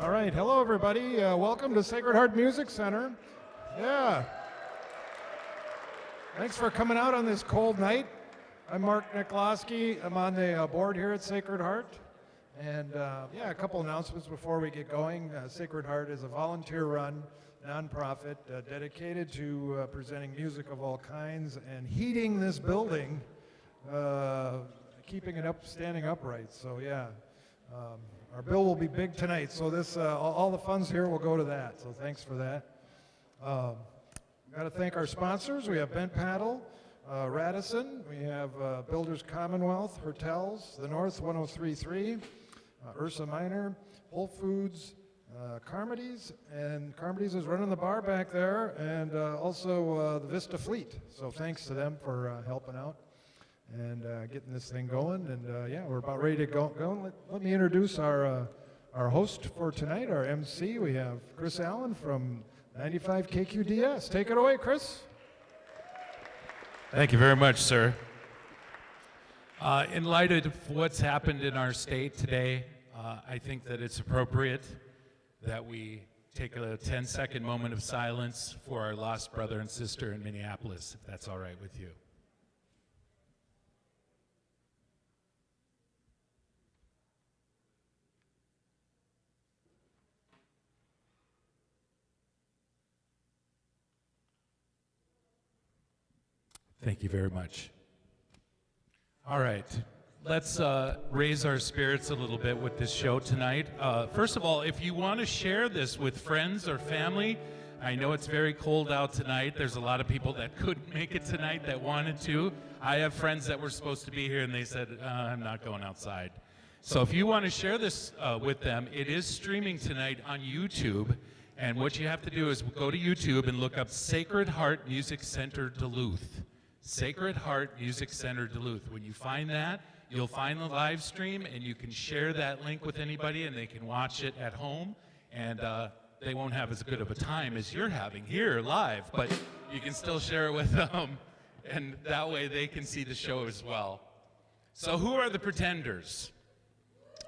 All right, hello everybody. Welcome to Sacred Heart Music Center. Yeah. Thanks for coming out on this cold night. I'm Mark Nikolowski. I'm on the board here at Sacred Heart. And yeah, a couple announcements before we get going. Sacred Heart is a volunteer-run nonprofit dedicated to presenting music of all kinds and heating this building, keeping it up, standing upright. So yeah. Our bill will be big tonight, so this all the funds here will go to that, so thanks for that. We've got to thank our sponsors. We have Bent Paddle, Radisson, we have Builders Commonwealth, Hotels, The North 1033, Ursa Minor, Whole Foods, Carmody's, and Carmody's is running the bar back there, and also the Vista Fleet. So thanks to them for helping out and getting this thing going, and yeah, we're about ready to go. Let me introduce our host for tonight, our MC. We have Chris Allen from 95 KQDS. Take it away, Chris. Thank you very much, sir. In light of what's happened in our state today, I think that it's appropriate that we take a 10-second moment of silence for our lost brother and sister in Minneapolis, if that's all right with you. Thank you very much. All right, let's raise our spirits a little bit with this show tonight. First of all, if you want to share this with friends or family, I know it's very cold out tonight. There's a lot of people that couldn't make it tonight that wanted to. I have friends that were supposed to be here and they said, I'm not going outside. So if you want to share this with them, it is streaming tonight on YouTube. And what you have to do is go to YouTube and look up Sacred Heart Music Center Duluth. Sacred Heart Music Center Duluth. When you find that, you'll find the live stream and you can share that link with anybody and they can watch it at home, and they won't have as good of a time as you're having here live, but you can still share it with them, and that way they can see the show as well. So who are the Pretenders?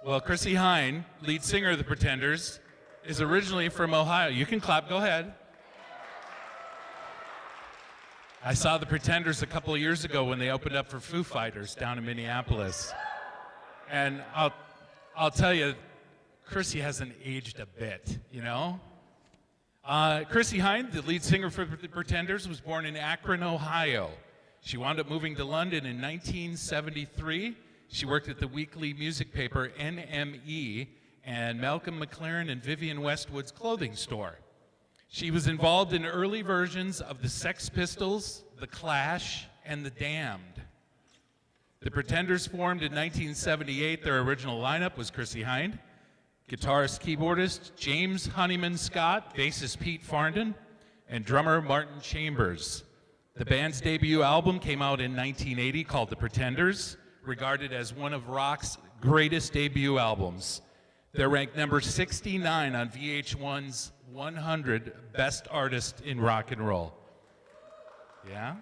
Well, Chrissie Hynde, lead singer of the Pretenders, is originally from Ohio. You can clap, go ahead. I saw the Pretenders a couple of years ago when they opened up for Foo Fighters down in Minneapolis. And I'll tell you, Chrissie hasn't aged a bit, you know? Chrissie Hynde, the lead singer for the Pretenders, was born in Akron, Ohio. She wound up moving to London in 1973. She worked at the weekly music paper NME and Malcolm McLaren and Vivienne Westwood's clothing store. She was involved in early versions of the Sex Pistols, The Clash, and The Damned. The Pretenders formed in 1978. Their original lineup was Chrissie Hynde, guitarist, keyboardist James Honeyman Scott, bassist Pete Farndon, and drummer Martin Chambers. The band's debut album came out in 1980 called The Pretenders, regarded as one of rock's greatest debut albums. They're ranked number 69 on VH1's 100 Best Artists in Rock and Roll. Yeah?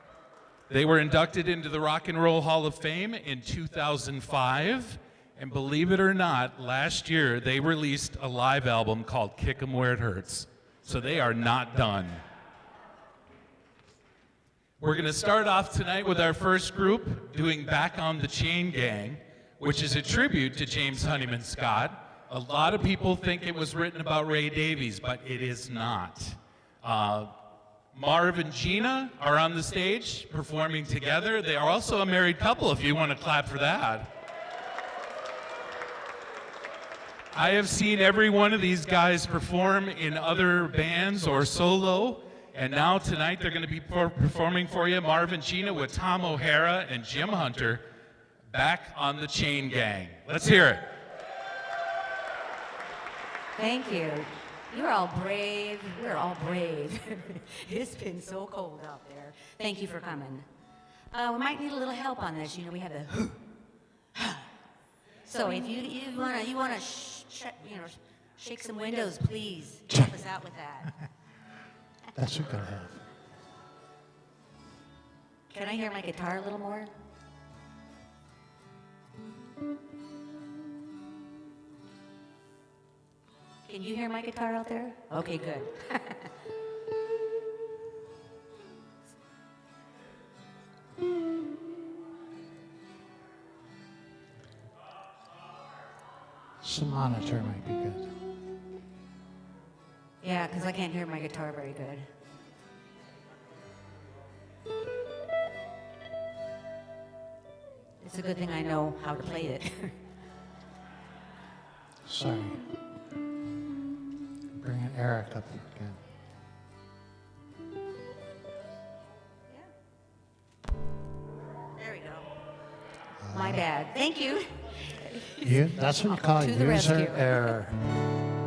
They were inducted into the Rock and Roll Hall of Fame in 2005, and believe it or not, last year they released a live album called Kick 'Em Where It Hurts. So they are not done. We're going to start off tonight with our first group doing Back on the Chain Gang, which is a tribute to James Honeyman Scott. A lot of people think it was written about Ray Davies, but it is not. Marv and Gina are on the stage performing together. They are also a married couple, if you want to clap for that. I have seen every one of these guys perform in other bands or solo, and now tonight they're going to be performing for you, Marv and Gina with Tom O'Hara and Jim Hunter, Back on the Chain Gang. Let's hear it. Thank you. You're all brave. We're all brave. It's been so cold out there. Thank you for coming. We might need a little help on this. You know, we have the. So if you wanna shake some windows, please help us out with that. That's what we're gonna have. Can I hear my guitar a little more? Can you hear my guitar out there? Okay, good. Some monitor might be good. Yeah, because I can't hear my guitar very good. It's a good thing I know how to play it. Sorry. Bringing Eric up again. There we go. My bad. Thank you. That's what you call To the user rescue. error.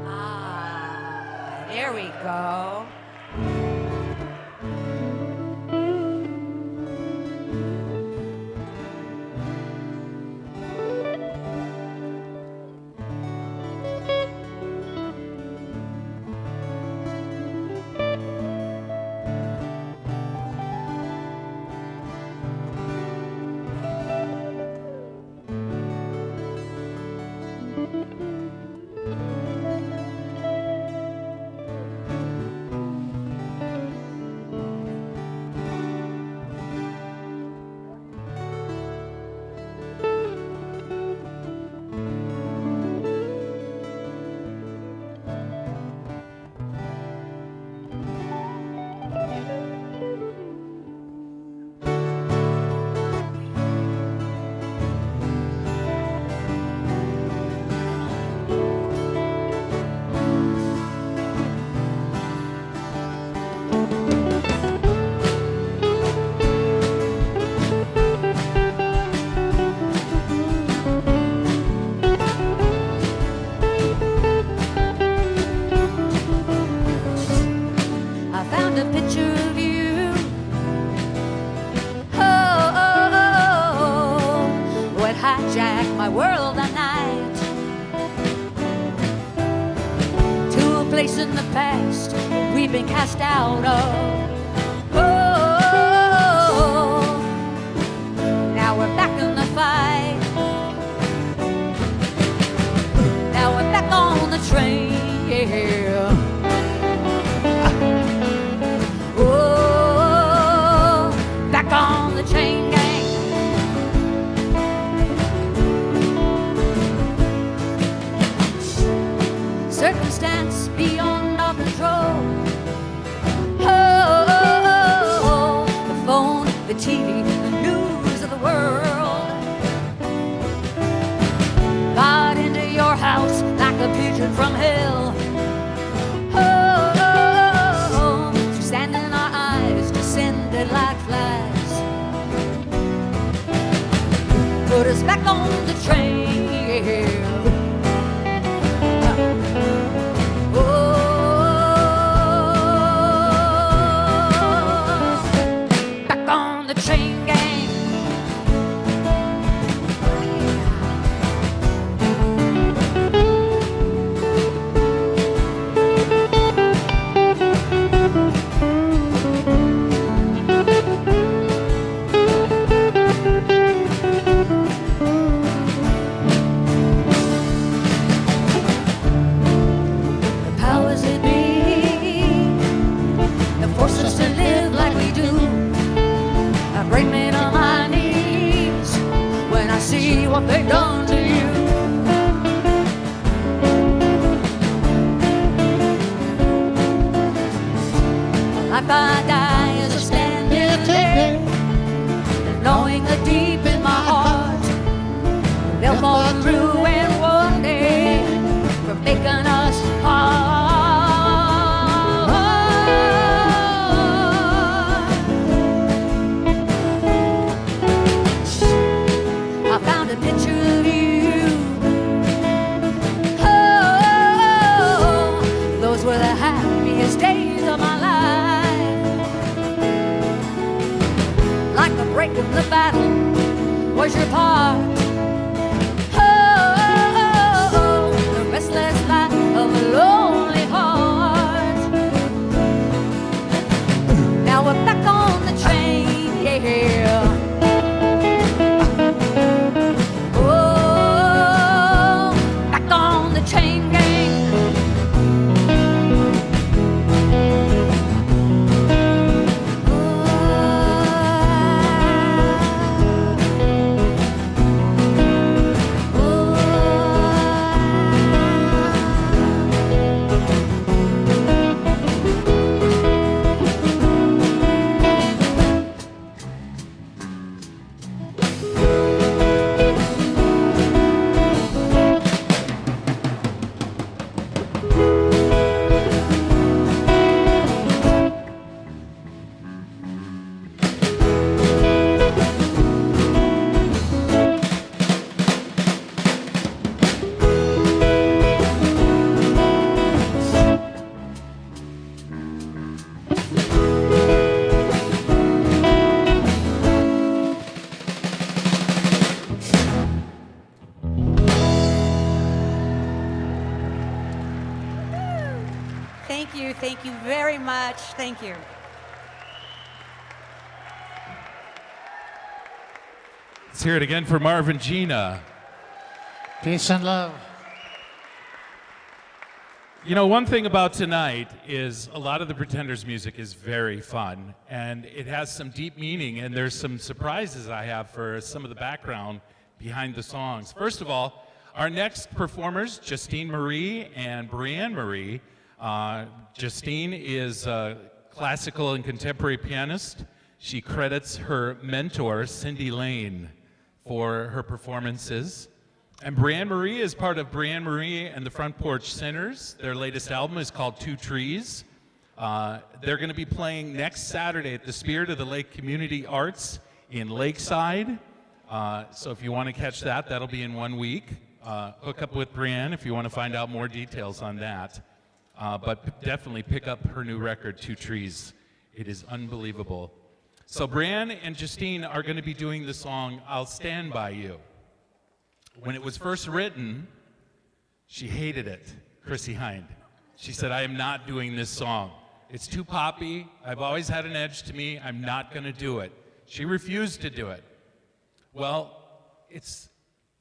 Ah, there we go. My world at night to a place in the past we've been cast out of. Oh, now we're back in the fight. Now we're back on the train. Yeah. Oh, back on the train gang. Circumstance beyond our control. Oh, the phone, the TV, the news of the world got into your house like a pigeon from hell. Oh, to sand in our eyes, descended like flies. Put us back on the train. What they've done to you. Like I die as I stand here today, knowing that deep in my heart they'll fall through and one day for making us apart. I found a picture of you. Oh, those were the happiest days of my life. Like a break in the battle was your part. Oh, the restless life of a lonely heart. Now we're back on the train, yeah. Chain gang. Thank you very much. Thank you. Let's hear it again for Marv and Gina. Peace and love. You know, one thing about tonight is a lot of the Pretenders' music is very fun, and it has some deep meaning, and there's some surprises I have for some of the background behind the songs. First of all, our next performers, Justine Marie and Breanne Marie. Justine is a classical and contemporary pianist. She credits her mentor, Cindy Lane, for her performances. And Breanne Marie is part of Breanne Marie and the Front Porch Singers. Their latest album is called Two Trees. They're going to be playing next Saturday at the Spirit of the Lake Community Arts in Lakeside. So if you want to catch that, that'll be in 1 week. Hook up with Breanne if you want to find out more details on that. But definitely pick up her new record, Two Trees. It is unbelievable. So Breanne and Justine are going to be doing the song, I'll Stand By You. When it was first written, she hated it, Chrissie Hynde. She said, I am not doing this song. It's too poppy. I've always had an edge to me. I'm not going to do it. She refused to do it. Well, it's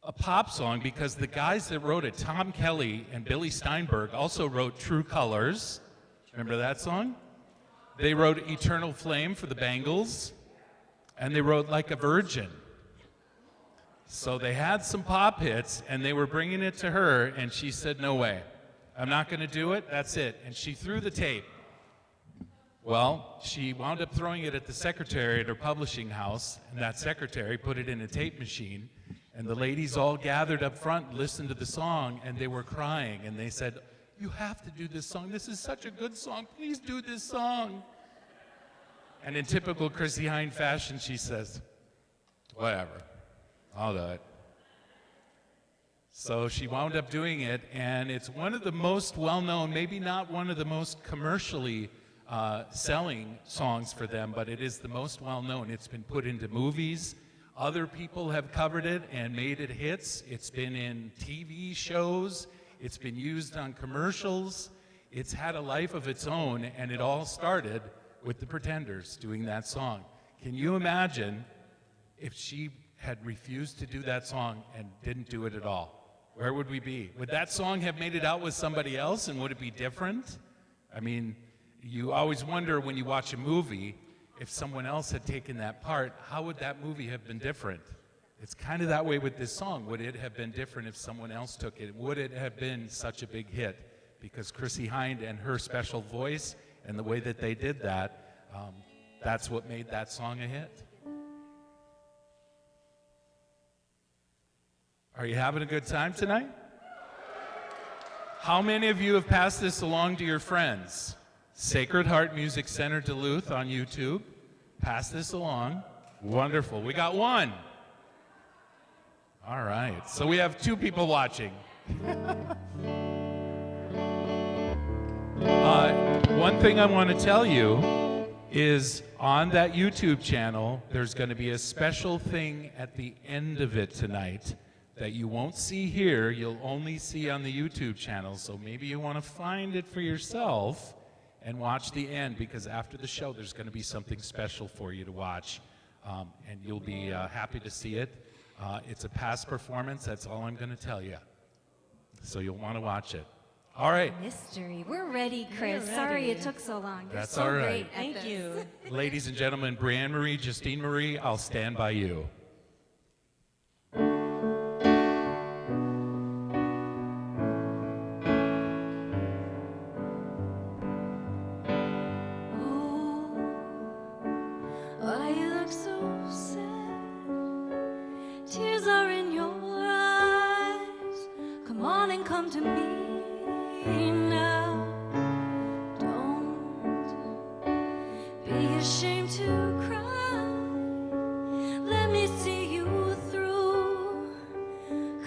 a pop song because the guys that wrote it, Tom Kelly and Billy Steinberg, also wrote True Colors. Remember that song? They wrote Eternal Flame for the Bangles, and they wrote Like a Virgin. So they had some pop hits, and they were bringing it to her, and she said, no way. I'm not going to do it. That's it. And she threw the tape. Well, she wound up throwing it at the secretary at her publishing house, and that secretary put it in a tape machine, and the ladies all gathered up front and listened to the song, and they were crying, and they said, you have to do this song. This is such a good song. Please do this song. And in typical Chrissie Hynde fashion, she says, whatever. I'll do it. So she wound up doing it, and it's one of the most well-known, maybe not one of the most commercially selling songs for them, but it is the most well-known. It's been put into movies. Other people have covered it and made it hits. It's been in TV shows. It's been used on commercials. It's had a life of its own, and it all started with the Pretenders doing that song. Can you imagine if she had refused to do that song and didn't do it at all? Where would we be? Would that song have made it out with somebody else, and would it be different? I mean, you always wonder when you watch a movie, if someone else had taken that part, how would that movie have been different? It's kind of that way with this song. Would it have been different if someone else took it? Would it have been such a big hit? Because Chrissie Hynde and her special voice and the way that they did that, that's what made that song a hit. Are you having a good time tonight? How many of you have passed this along to your friends? Sacred Heart Music Center Duluth on YouTube. Pass this along. Wonderful. We got one. All right. So we have 2 people watching. One thing I want to tell you is on that YouTube channel, there's going to be a special thing at the end of it tonight that you won't see here, you'll only see on the YouTube channel. So maybe you want to find it for yourself and watch the end, because after the show there's going to be something special for you to watch, and you'll be happy to see it. It's a past performance, that's all I'm going to tell you. So you'll want to watch it. All right. Mystery. We're ready, Chris. Sorry it took so long. You're That's so all right. great at Thank this. you. Ladies and gentlemen, Breanne Marie, Justine Marie, I'll Stand By You. Why you look so sad? Tears are in your eyes. Come on and come to me now. Don't be ashamed to cry. Let me see you through.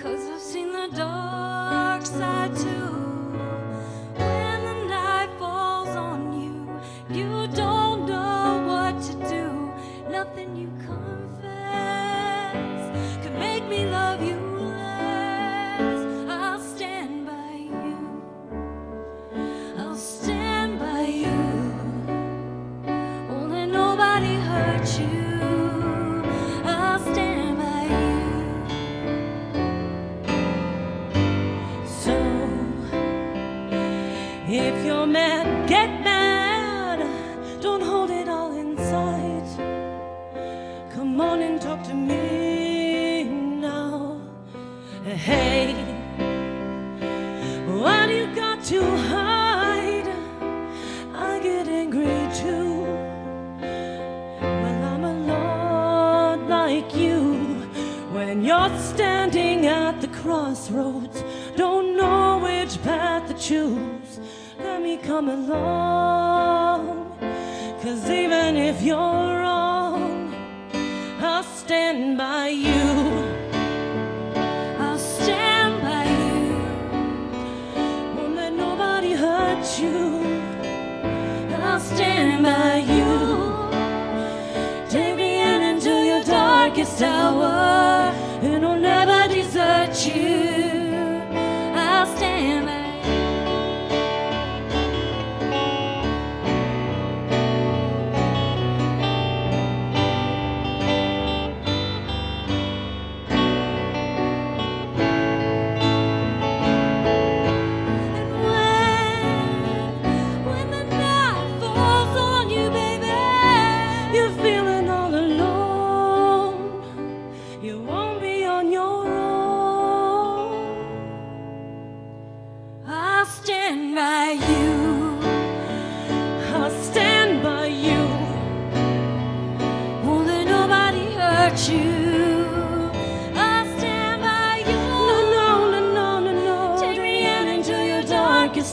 'Cause I've seen the dark side too. When the night falls on you, you don't know what to do. Nothing you confess could make me love you less. I'll stand by you. If you're mad, get mad. Don't hold it all inside. Come on and talk to me now. Hey, what do you got to hide? I get angry too. Well, I'm a lot like you. When you're standing at the crossroads, don't know which path to choose, let me come along. 'Cause even if you're wrong, I'll stand by you. I'll stand by you. Won't let nobody hurt you. I'll stand by you. Take me in into your darkest hour, and I'll never desert you. I'll stand by you.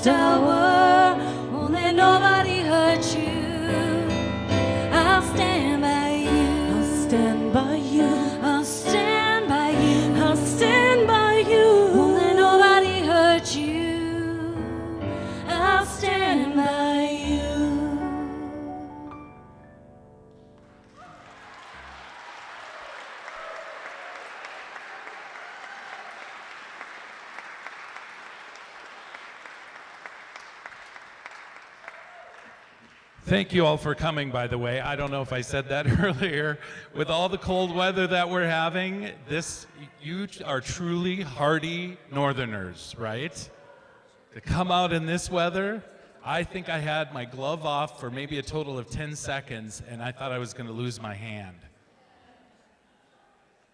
Hour, won't let nobody hurt you. I'll stand by you. I'll stand by you. I'll stand by you. I'll stand by you. Won't let nobody hurt you. I'll stand by you. Thank you all for coming, by the way. I don't know if I said that earlier. With all the cold weather that we're having, you are truly hardy Northerners, right? To come out in this weather, I think I had my glove off for maybe a total of 10 seconds, and I thought I was going to lose my hand.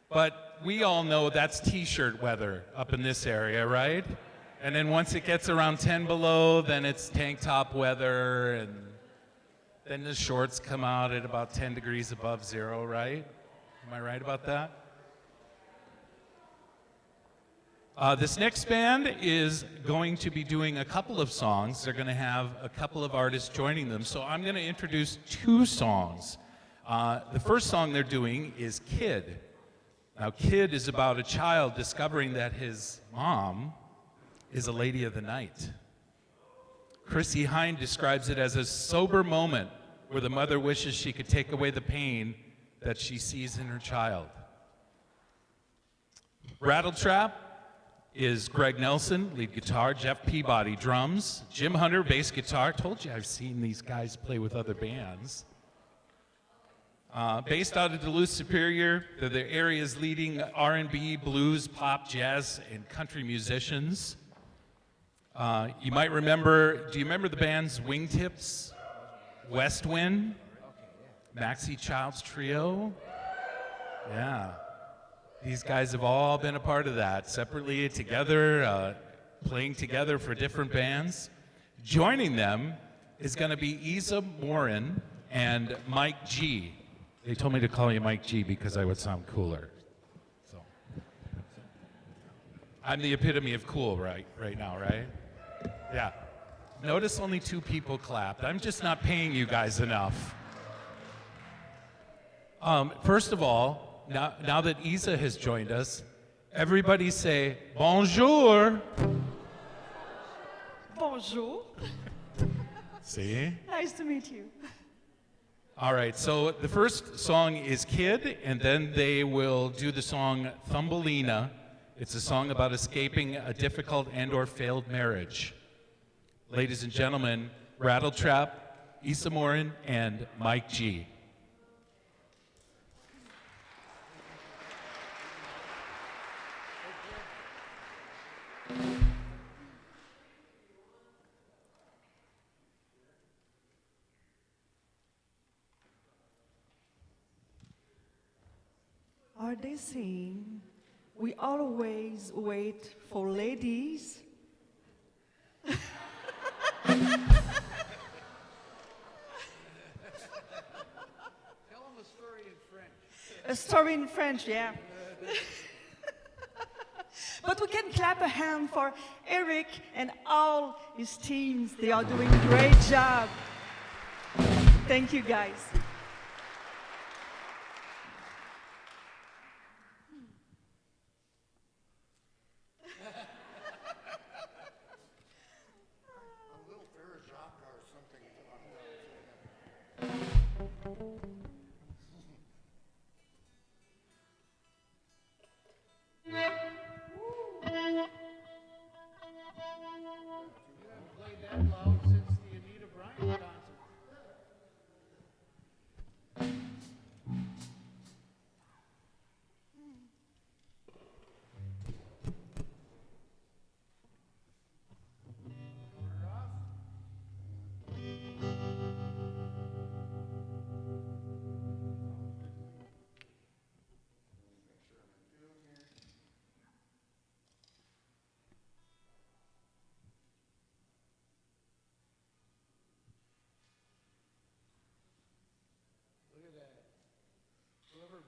But we all know that's t-shirt weather up in this area, right? And then once it gets around 10 below, then it's tank top weather, and then the shorts come out at about 10 degrees above zero, right? Am I right about that? This next band is going to be doing a couple of songs. They're going to have a couple of artists joining them. So I'm going to introduce two songs. The first song they're doing is Kid. Now, Kid is about a child discovering that his mom is a lady of the night. Chrissie Hynde describes it as a sober moment where the mother wishes she could take away the pain that she sees in her child. Rattle Trap is Greg Nelson, lead guitar, Jeff Peabody, drums, Jim Hunter, bass guitar. Told you I've seen these guys play with other bands. Based out of Duluth, Superior, they're the area's leading R&B, blues, pop, jazz, and country musicians. You might remember, do you remember the bands Wingtips, West Wind, Maxie Child's Trio? Yeah. These guys have all been a part of that, separately, together, playing together for different bands. Joining them is going to be Isa Morin and Mike G. They told me to call you Mike G because I would sound cooler. So I'm the epitome of cool right now, right? Yeah. Notice only 2 people clapped. I'm just not paying you guys enough. First of all, now that Isa has joined us, everybody say bonjour. Bonjour. See? Nice to meet you. All right, so the first song is Kid, and then they will do the song Thumbelina. It's a song about escaping a difficult and/or failed marriage. Ladies and gentlemen, Rattle Trap, Isa Morin, and Mike G. are they saying? We always wait for ladies. A story in French, yeah. But we can clap a hand for Eric and all his teams. They are doing a great job. Thank you, guys.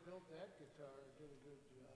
Built that guitar did a good job.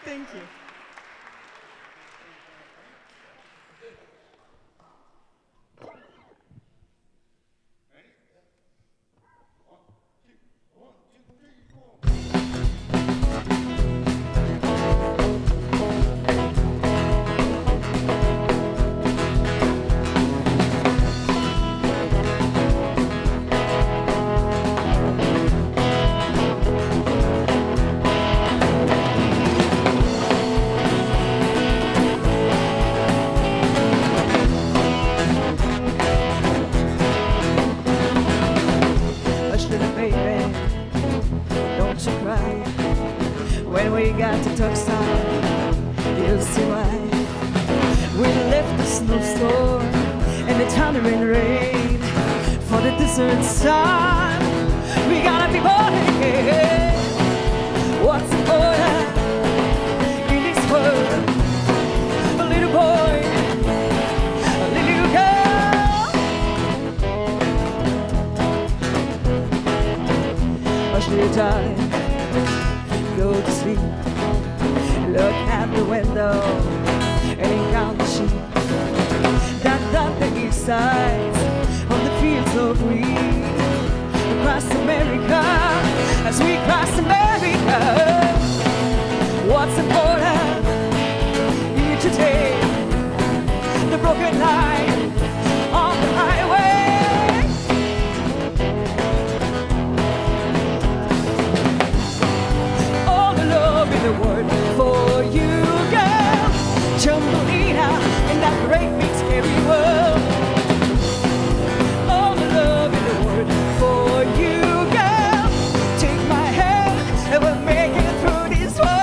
Thank you. when we got to Tucson, you'll see why. We left the snowstorm and the thundering rain for the desert sun. We gotta be born again. What's important in this world? A little boy, a little girl. Hush, little darling, go to sleep. Look out the window and count the sheep. Down the east side of the fields of wheat. Across America, as we cross America. What's important here today? The broken line on the highway. All the love in the world for you, girl. Jumbelina in that great big scary world. All the love in the world for you, girl. Take my hand and we'll make it through this world.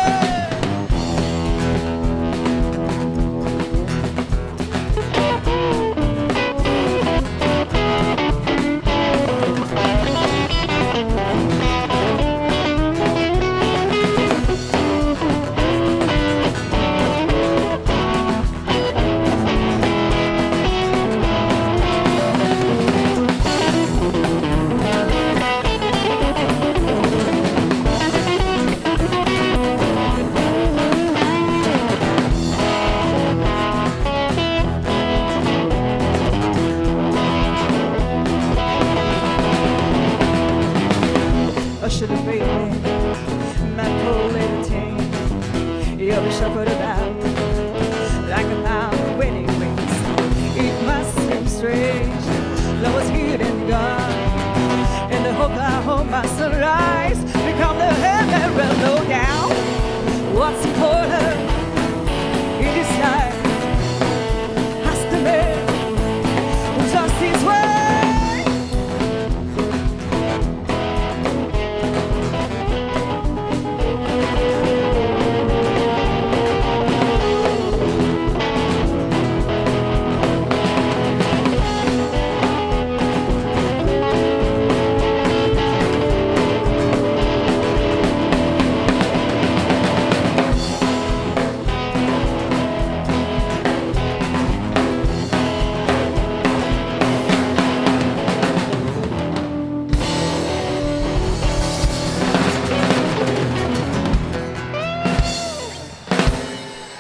I should have made me my poor little team. You'll be shuffled about like a pound of winning wings. It must seem strange, love was here and gone. In the Oklahoma sunrise, become the heaven will go down. What's important in this life? Ask the man who just his way.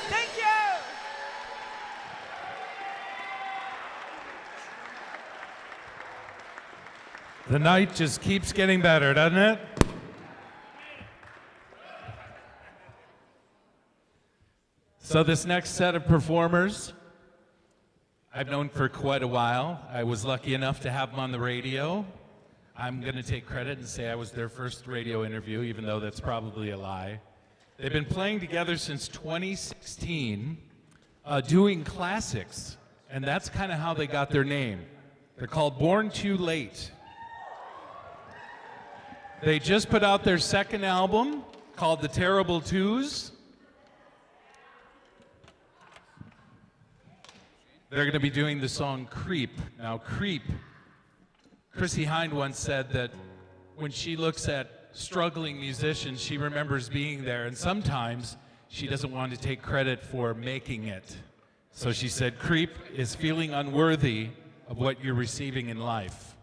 Thank you. The night just keeps getting better, doesn't it? So this next set of performers, I've known for quite a while. I was lucky enough to have them on the radio. I'm going to take credit and say I was their first radio interview, even though that's probably a lie. They've been playing together since 2016, doing classics, and that's kind of how they got their name. They're called Born Too Late. They just put out their second album called The Terrible Twos. They're going to be doing the song Creep. Now, Creep, Chrissie Hynde once said that when she looks at struggling musicians, she remembers being there, and sometimes she doesn't want to take credit for making it. So she said, Creep is feeling unworthy of what you're receiving in life.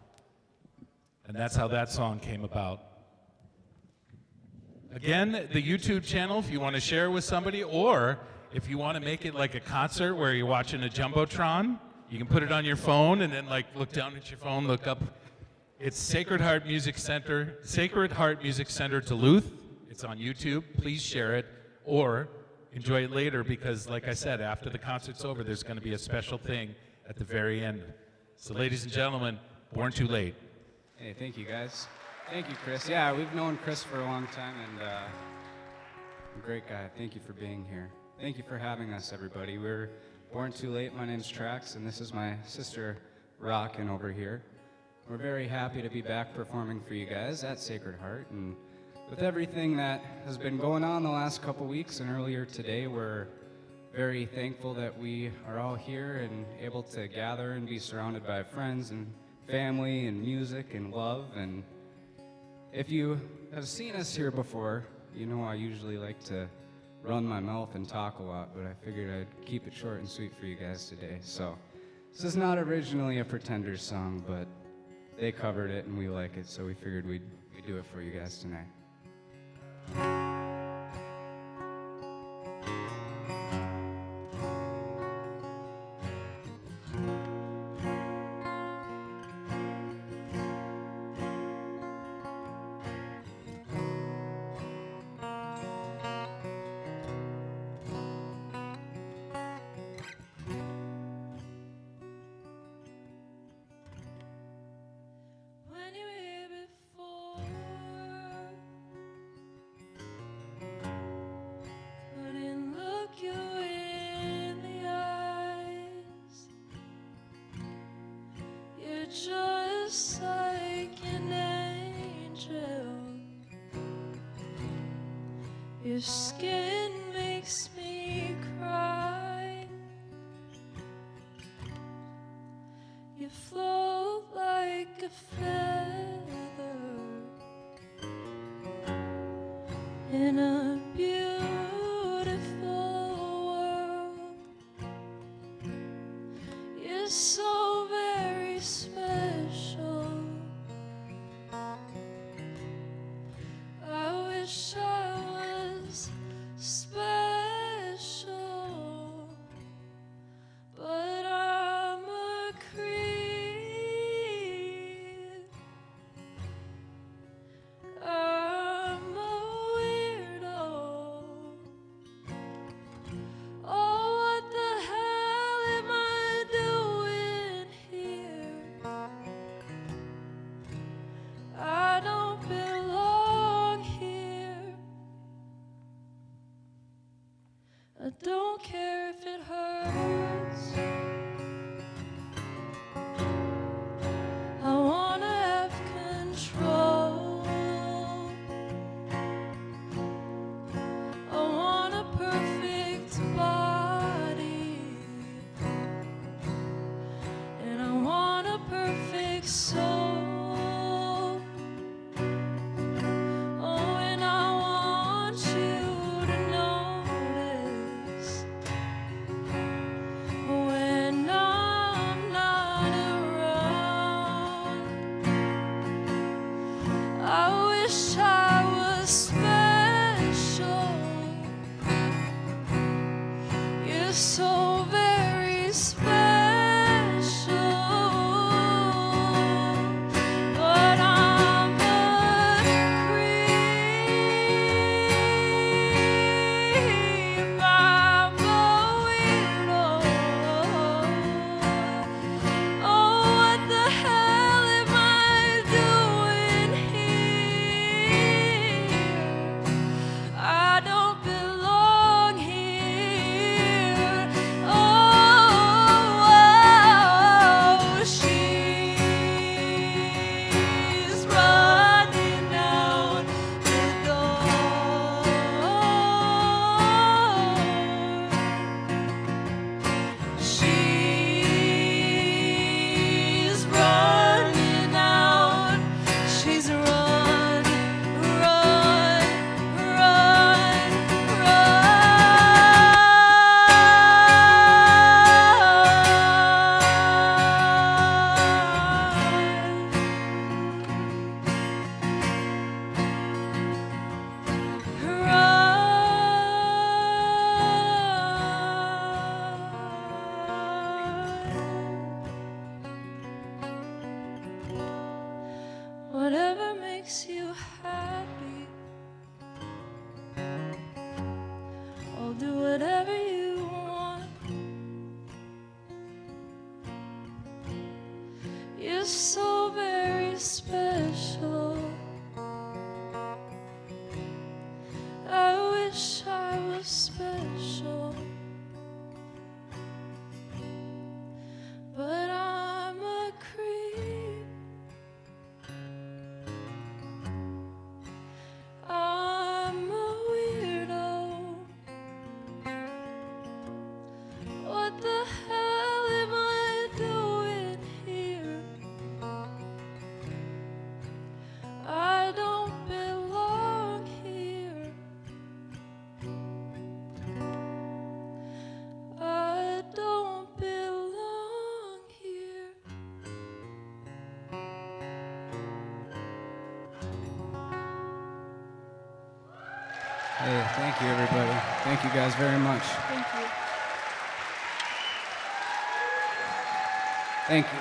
And that's how that song came about. Again, the YouTube channel, if you want to share with somebody, or if you want to make it like a concert where you're watching a Jumbotron, you can put it on your phone and then like look down at your phone, look up. It's Sacred Heart Music Center Duluth. It's on YouTube. Please share it or enjoy it later because, like I said, after the concert's over, there's going to be a special thing at the very end. So, ladies and gentlemen, Born Too Late. Hey, thank you, guys. Thank you, Chris. Yeah, we've known Chris for a long time, and a great guy. Thank you for being here. Thank you for having us, everybody. We're Born Too Late. My name's Trax, and this is my sister, Rockin' over here. We're very happy to be back performing for you guys at Sacred Heart, and with everything that has been going on the last couple weeks and earlier today, we're very thankful that we are all here and able to gather and be surrounded by friends and family and music and love. And if you have seen us here before, you know I usually like to run my mouth and talk a lot, but I figured I'd keep it short and sweet for you guys today. So this is not originally a Pretenders song, but they covered it and we like it, so we figured we'd do it for you guys tonight. When you were here before, couldn't look you in the eyes. You're just like an angel. Your skin makes me cry. You float like a feather in a beautiful world. You're so very special. I wish I was special, but I'm a creep. I'm a weirdo. Oh, what the hell am I doing here? I don't belong here. I don't care if it hurts. I wanna have control. I want a perfect body, and I want a perfect soul. Oh, and I want you to notice when I'm not around. I wish I was special. You're so very special, but I'm a creep. I'm a weirdo. Oh, what the hell am I doing here? I don't belong here. Oh, she's running out the door. She's running out. She's run, run, run, Whatever makes you happy, I'll do whatever you want. You're so very special. I wish I was special, but I'm a creep. Hey, thank you, everybody. Thank you guys very much. Thank you. Thank you.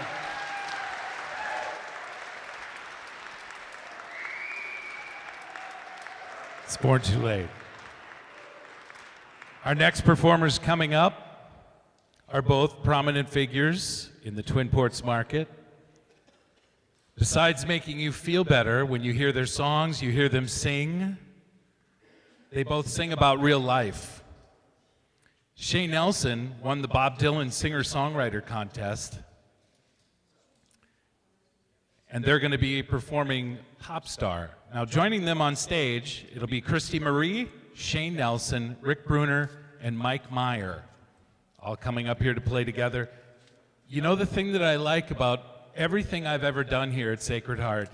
It's born too late. Our next performers coming up are both prominent figures in the Twin Ports market. Besides making you feel better when you hear their songs, you hear them sing, they both sing about real life. Shane Nelson won the Bob Dylan Singer-Songwriter Contest, and they're going to be performing Pop Star. Now, joining them on stage, it'll be Christie Marie, Shane Nelson, Rick Bruner, and Mike Meyer, all coming up here to play together. You know, the thing that I like about everything I've ever done here at Sacred Heart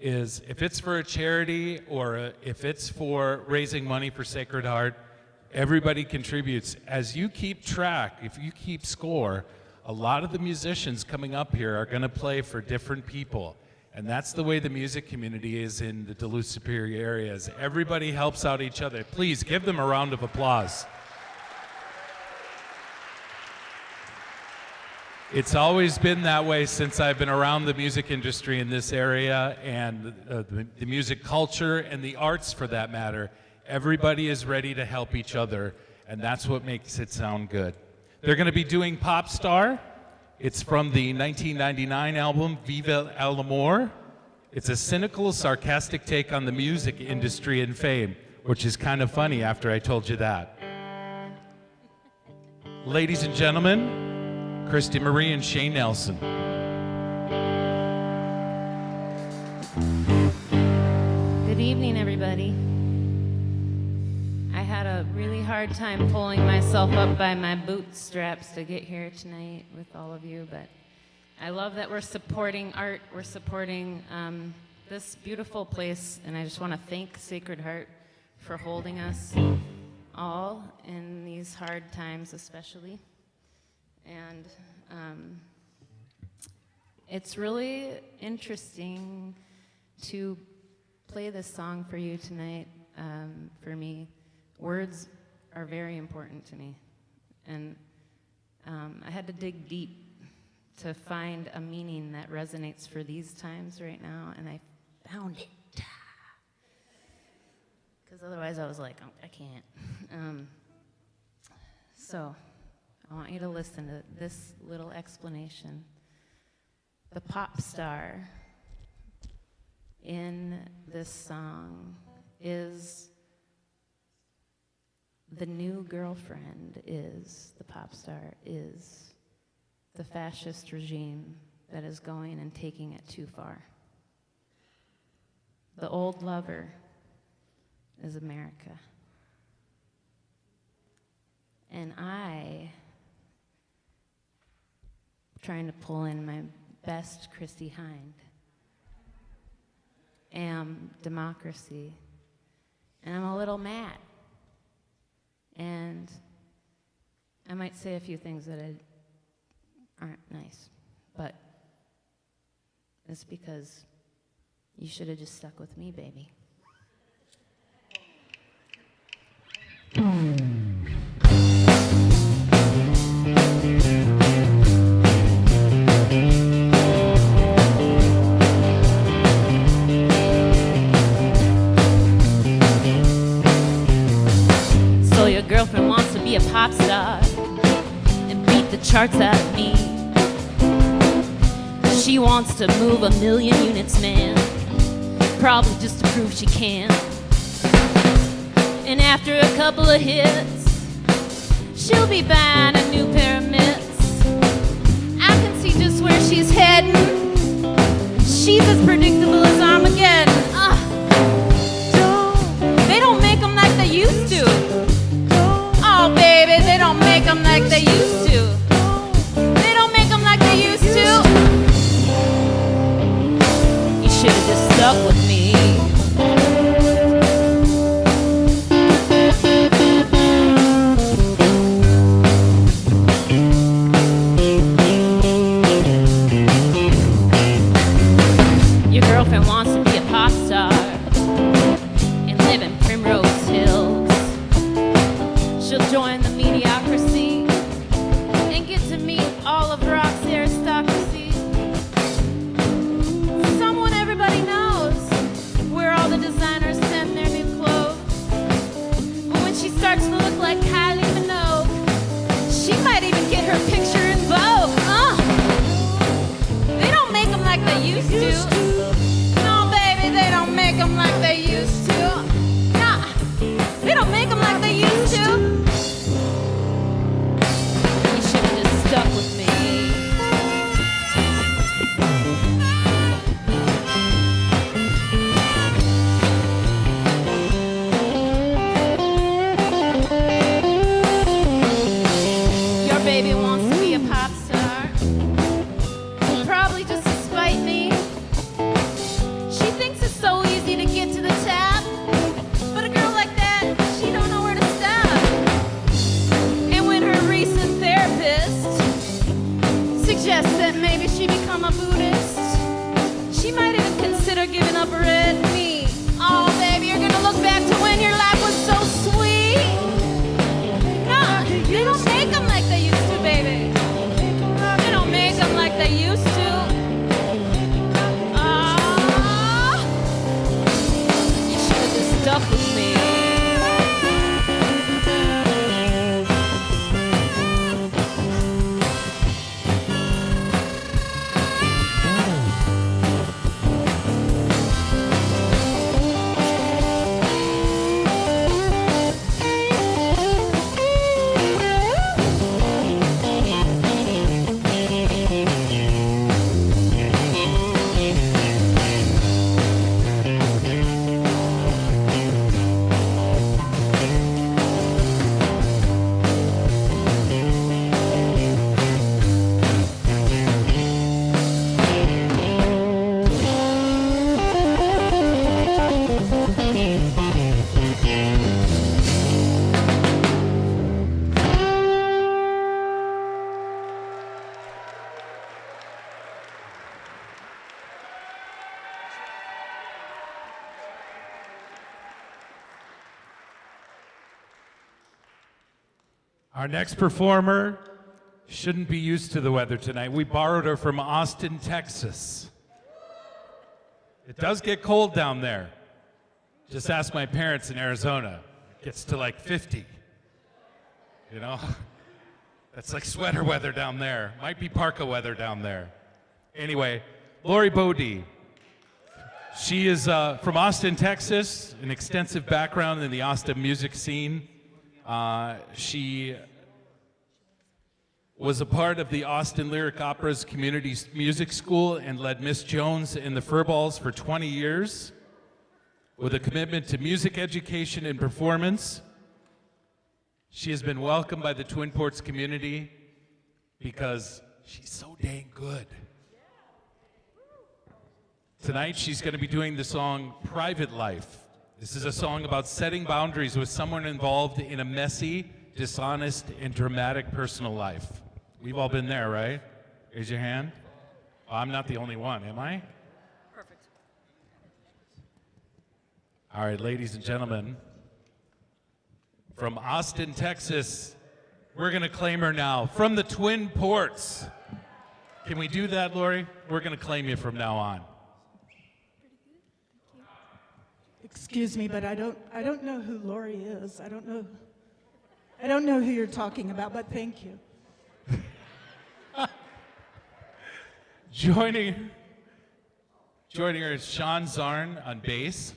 is if it's for a charity or if it's for raising money for Sacred Heart, everybody contributes. As you keep track, if you keep score, a lot of the musicians coming up here are going to play for different people. And that's the way the music community is in the Duluth Superior areas. Everybody helps out each other. Please give them a round of applause. It's always been that way since I've been around the music industry in this area and the music culture and the arts for that matter. Everybody is ready to help each other, and that's what makes it sound good. They're going to be doing Pop Star. It's from the 1999 album Viva el Amor. It's a cynical, sarcastic take on the music industry and fame, which is kind of funny after I told you that. Ladies and gentlemen, Christie Marie and Shane Nelson. Good evening, everybody. I had a really hard time pulling myself up by my bootstraps to get here tonight with all of you, but I love that we're supporting art. We're supporting this beautiful place, and I just want to thank Sacred Heart for holding us all in these hard times especially. And it's really interesting to play this song for you tonight. For me, words are very important to me, and I had to dig deep to find a meaning that resonates for these times right now, and I found it. Because otherwise I was like, oh, I can't. So I want you to listen to this little explanation. The pop star in this song is the new girlfriend, is the pop star, is the fascist regime that is going and taking it too far. The old lover is America. And I, trying to pull in my best Chrissie Hynde, am democracy. And I'm a little mad. And I might say a few things that aren't nice, but it's because you should have just stuck with me, baby. So your girlfriend wants to be a pop star and beat the charts out of me. She wants to move 1,000,000 units, man, probably just to prove she can. And after a couple of hits, she'll be buying a new pair of mitts. I can see just where she's heading. She's as predictable as Armageddon. They don't make them like they used to. Oh, baby, they don't make them like they used to. They don't make them like they used to. You should have just stuck with me. Your girlfriend wants Our next performer shouldn't be used to the weather tonight. We borrowed her from Austin, Texas. It does get cold down there. Just ask my parents in Arizona. It gets to like 50. You know? That's like sweater weather down there. Might be parka weather down there. Anyway, Lori Bodie. She is from Austin, Texas, an extensive background in the Austin music scene. She was a part of the Austin Lyric Opera's Community Music School and led Miss Jones in the Furballs for 20 years with a commitment to music education and performance. She has been welcomed by the Twin Ports community because she's so dang good. Tonight she's going to be doing the song Private Life. This is a song about setting boundaries with someone involved in a messy, dishonest, and dramatic personal life. We've all been there, right? Raise your hand. Oh, I'm not the only one, am I? Perfect. All right, ladies and gentlemen, from Austin, Texas, we're going to claim her now. From the Twin Ports. Can we do that, Lori? We're going to claim you from now on. Excuse me, but I don't know who Lori is. I don't know who you're talking about, but thank you. Joining her is Sean Zarn on bass,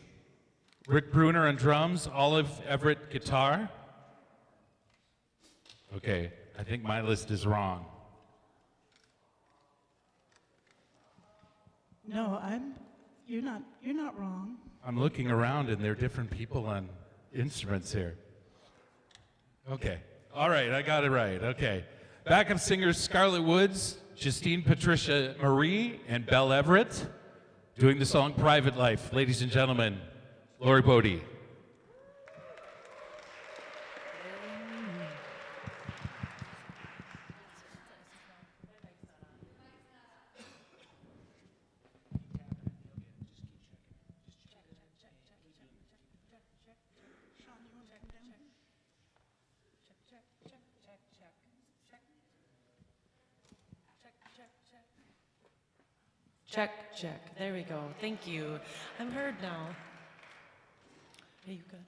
Rick Bruner on drums, Olive Everett guitar. Okay, I think my list is wrong. No, you're not wrong. I'm looking around and there are different people on instruments here. Okay, all right, I got it right, okay. Backup singers Scarlett Woods, Justine Patricia Marie, and Belle Everett doing the song Private Life. Ladies and gentlemen, Lori Bodie. Check, check. There we go. Thank you. I'm heard now. Are you good?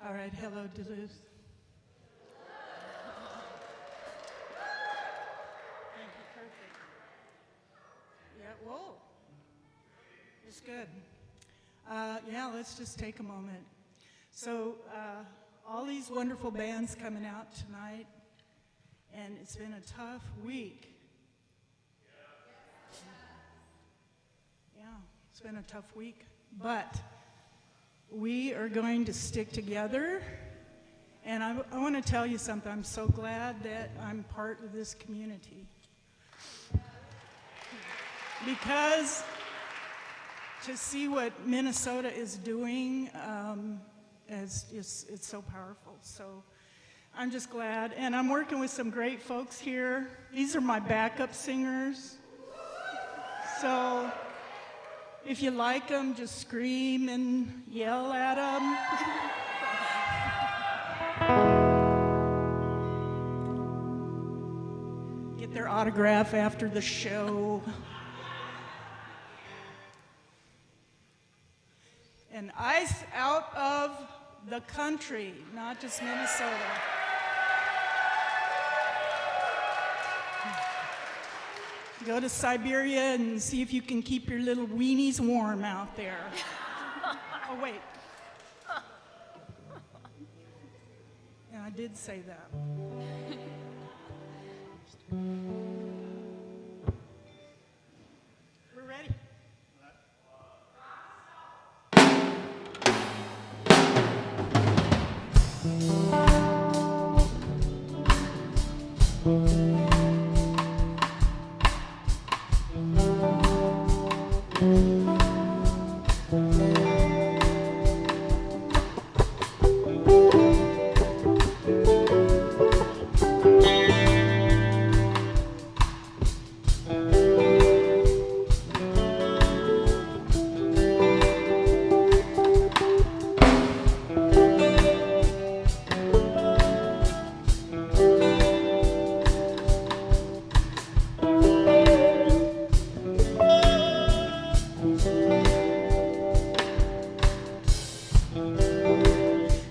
All right, hello, Duluth. Thank you, perfect. Yeah, whoa. It's good. Yeah, let's just take a moment. So, all these wonderful bands coming out tonight, and it's been a tough week. Yeah, it's been a tough week, but we are going to stick together And I want to tell you something. I'm so glad that I'm part of this community. Because to see what Minnesota is doing, it's so powerful. So I'm just glad. And I'm working with some great folks here. These are my backup singers. So if you like them, just scream and yell at them. Get their autograph after the show. And ice out of the country, not just Minnesota. Go to Siberia and see if you can keep your little weenies warm out there. Oh, wait. Yeah, I did say that. We're ready.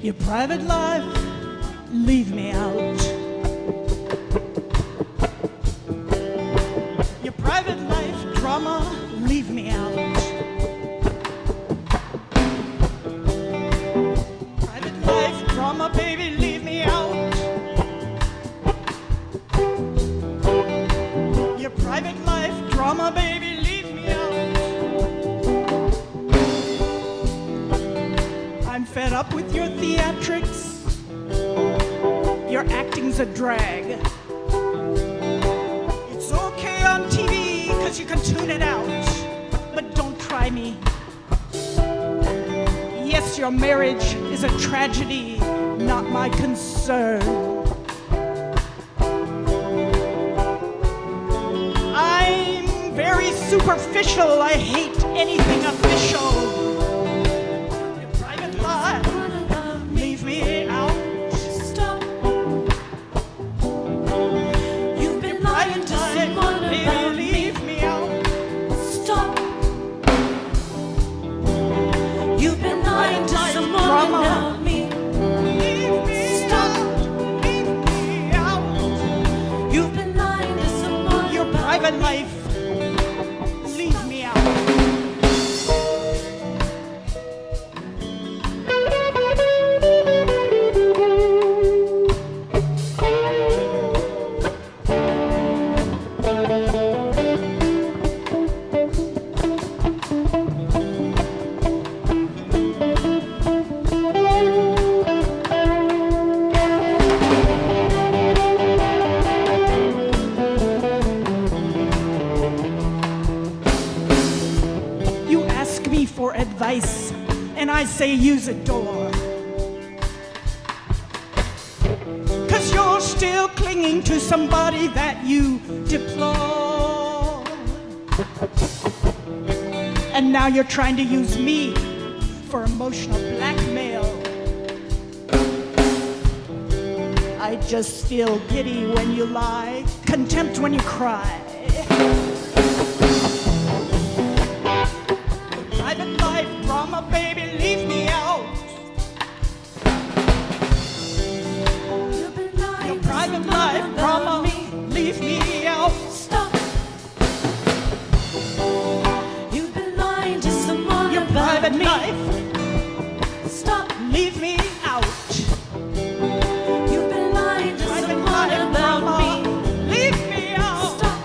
Your private life, leave me out. Your private life drama, leave me out. Private life drama, baby, leave me out. Your private life drama, baby, leave me out. I'm fed up with your theatrics. Your acting's a drag. It's okay on TV, cause you can tune it out. But don't try me. Yes, your marriage is a tragedy, not my concern. I'm very superficial. I hate anything official. Leave me out. Stop. You've been lying to someone about me. Leave me out. Stop. You've been lying to someone about me. Leave me out. Leave me out. You've been lying to someone. Your private life. Leave me out. For advice, and I say use a door. Cause you're still clinging to somebody that you deplore. And now you're trying to use me for emotional blackmail. I just feel giddy when you lie, contempt when you cry. Private life drama, baby, leave me out. Your private life drama, leave me out. Stop. You've been lying to someone. Your private life. Stop. Leave me out. You've been lying to someone about me. Leave me out. Stop.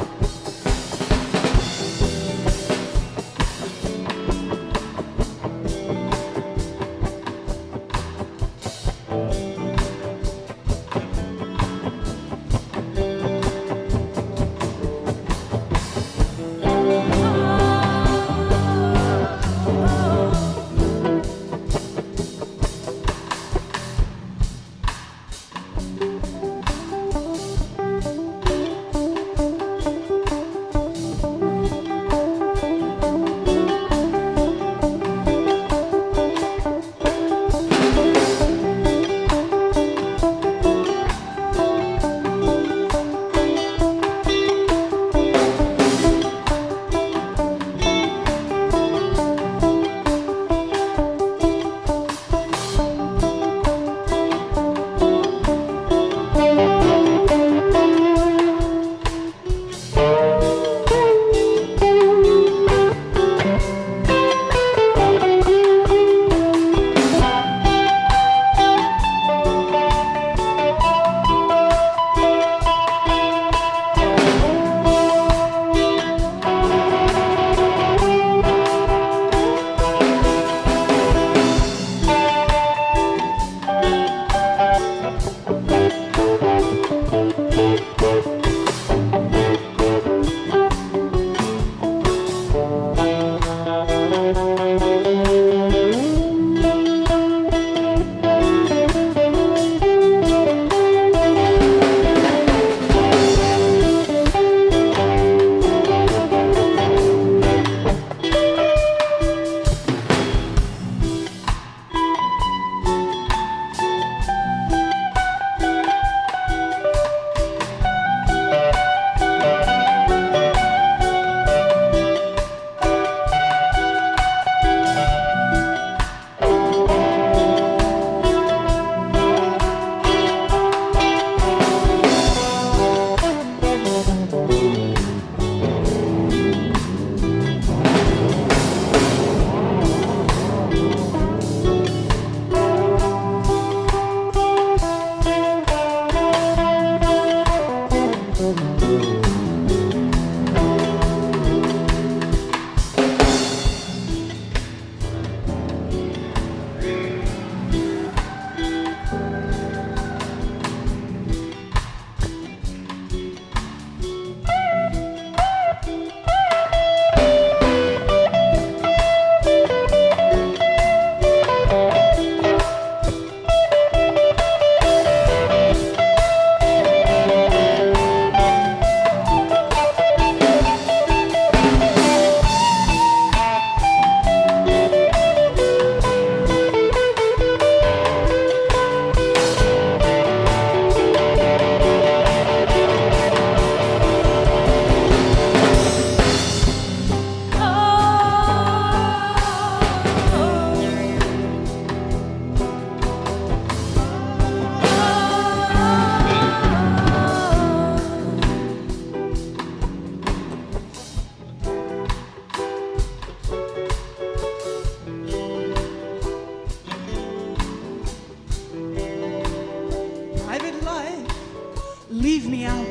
leave me out.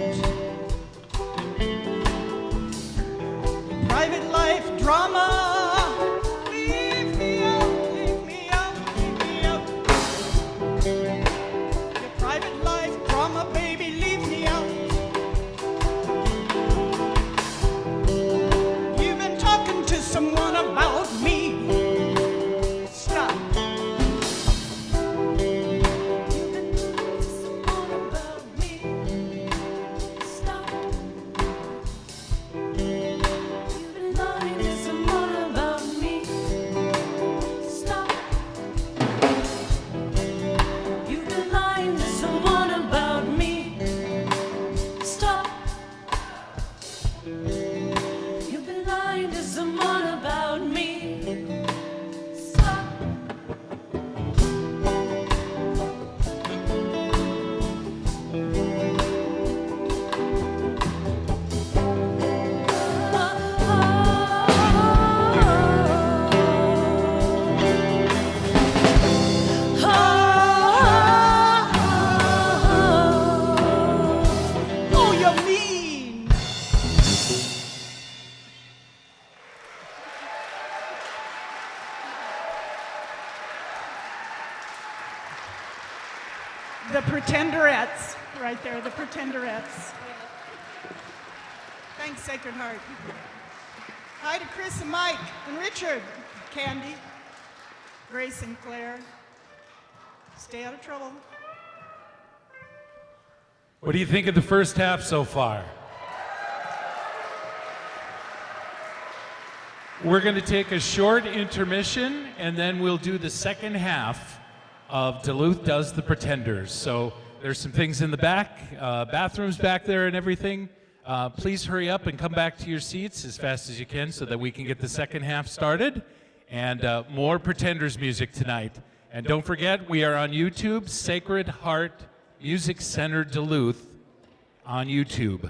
Private life drama, leave me out, leave me out, leave me out. Your private life drama, baby, leave me out. You've been talking to someone about me. Stop. The Pretenderettes, right there, the Pretenderettes. Thanks, Sacred Heart. Hi to Chris and Mike and Richard, Candy, Grace and Claire. Stay out of trouble. What do you think of the first half so far? We're going to take a short intermission, and then we'll do the second half of Duluth Does the Pretenders. So there's some things in the back, bathrooms back there and everything. Please hurry up and come back to your seats as fast as you can so that we can get the second half started. And more Pretenders music tonight. And don't forget, we are on YouTube, Sacred Heart Music Center Duluth on YouTube.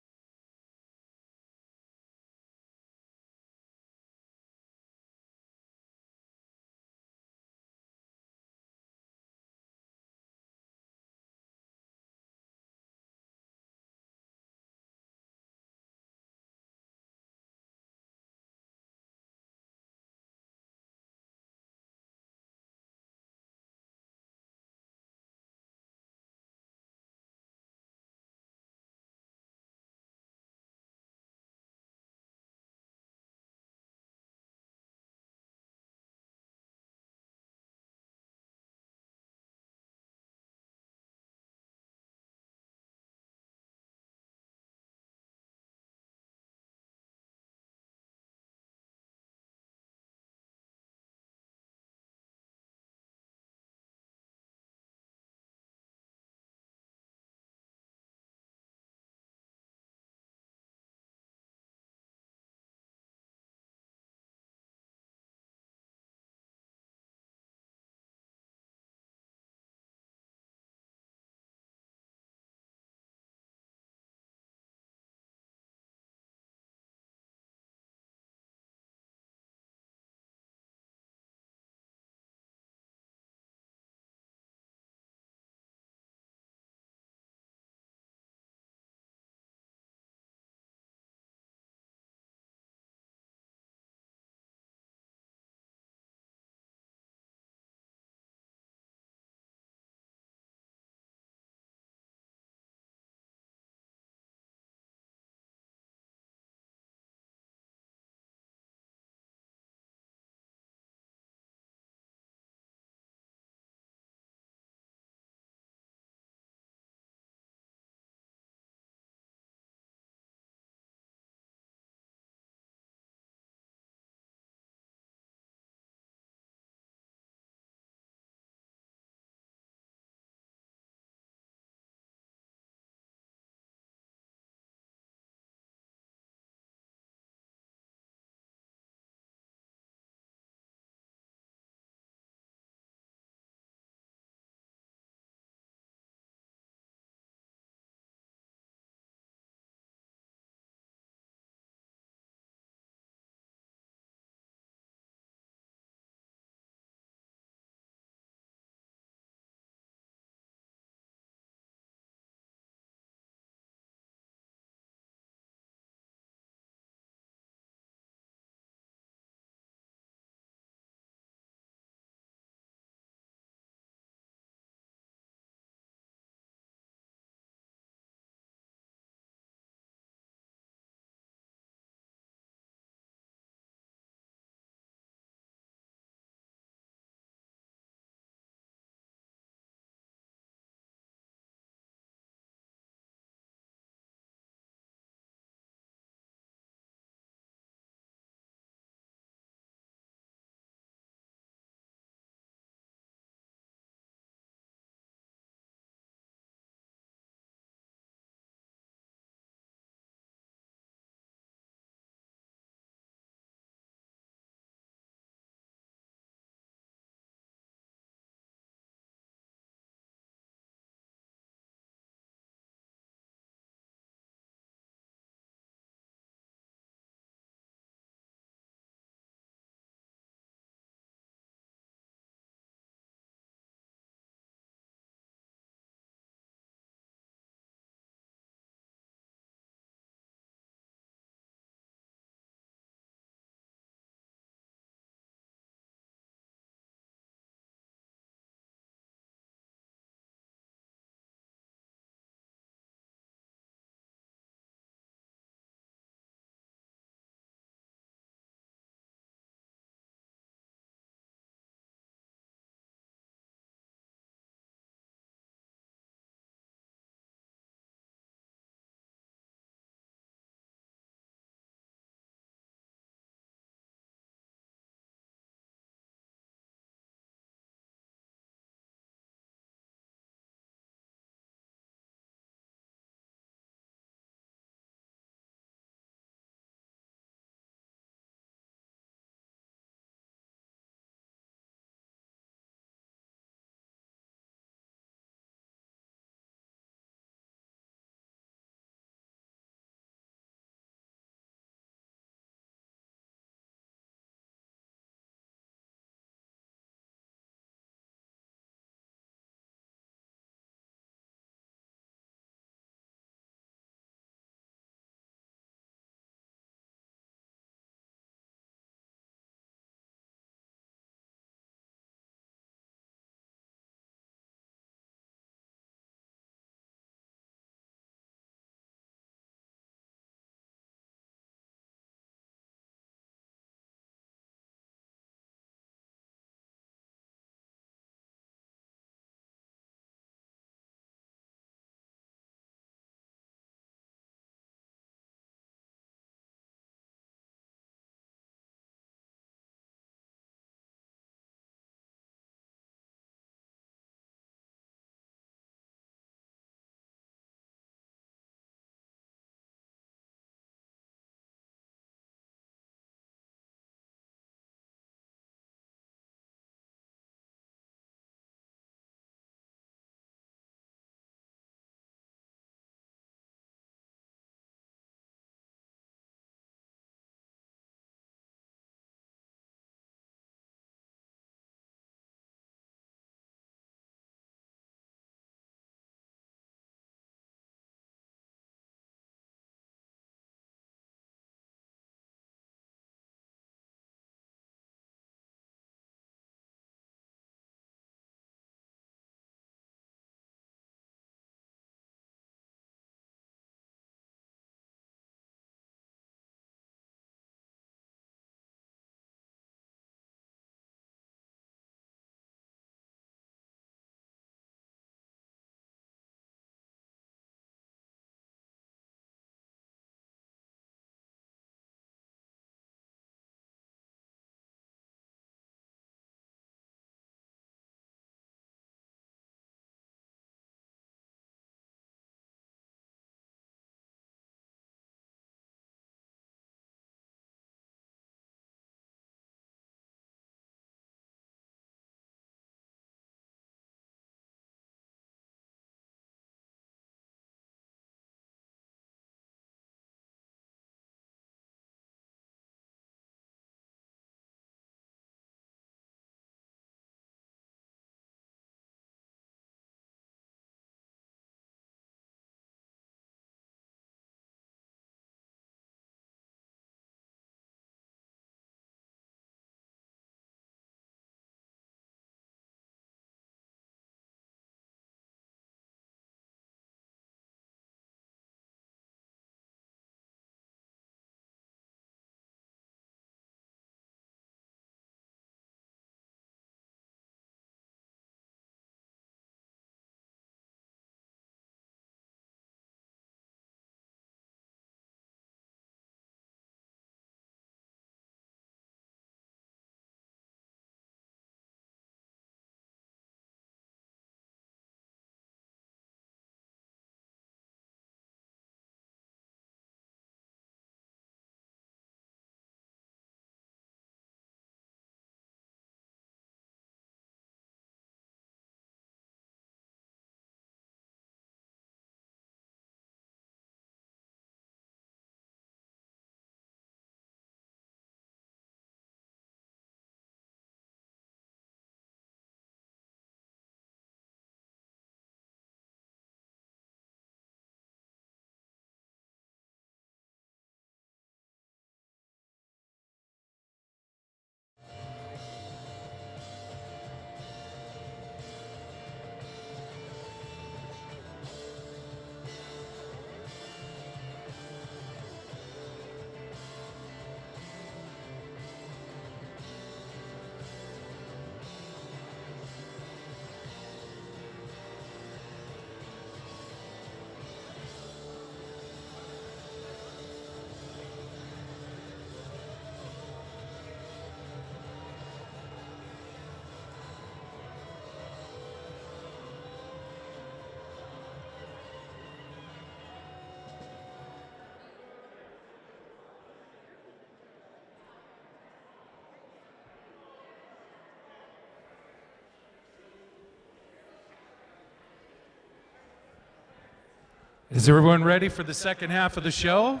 Is everyone ready for the second half of the show?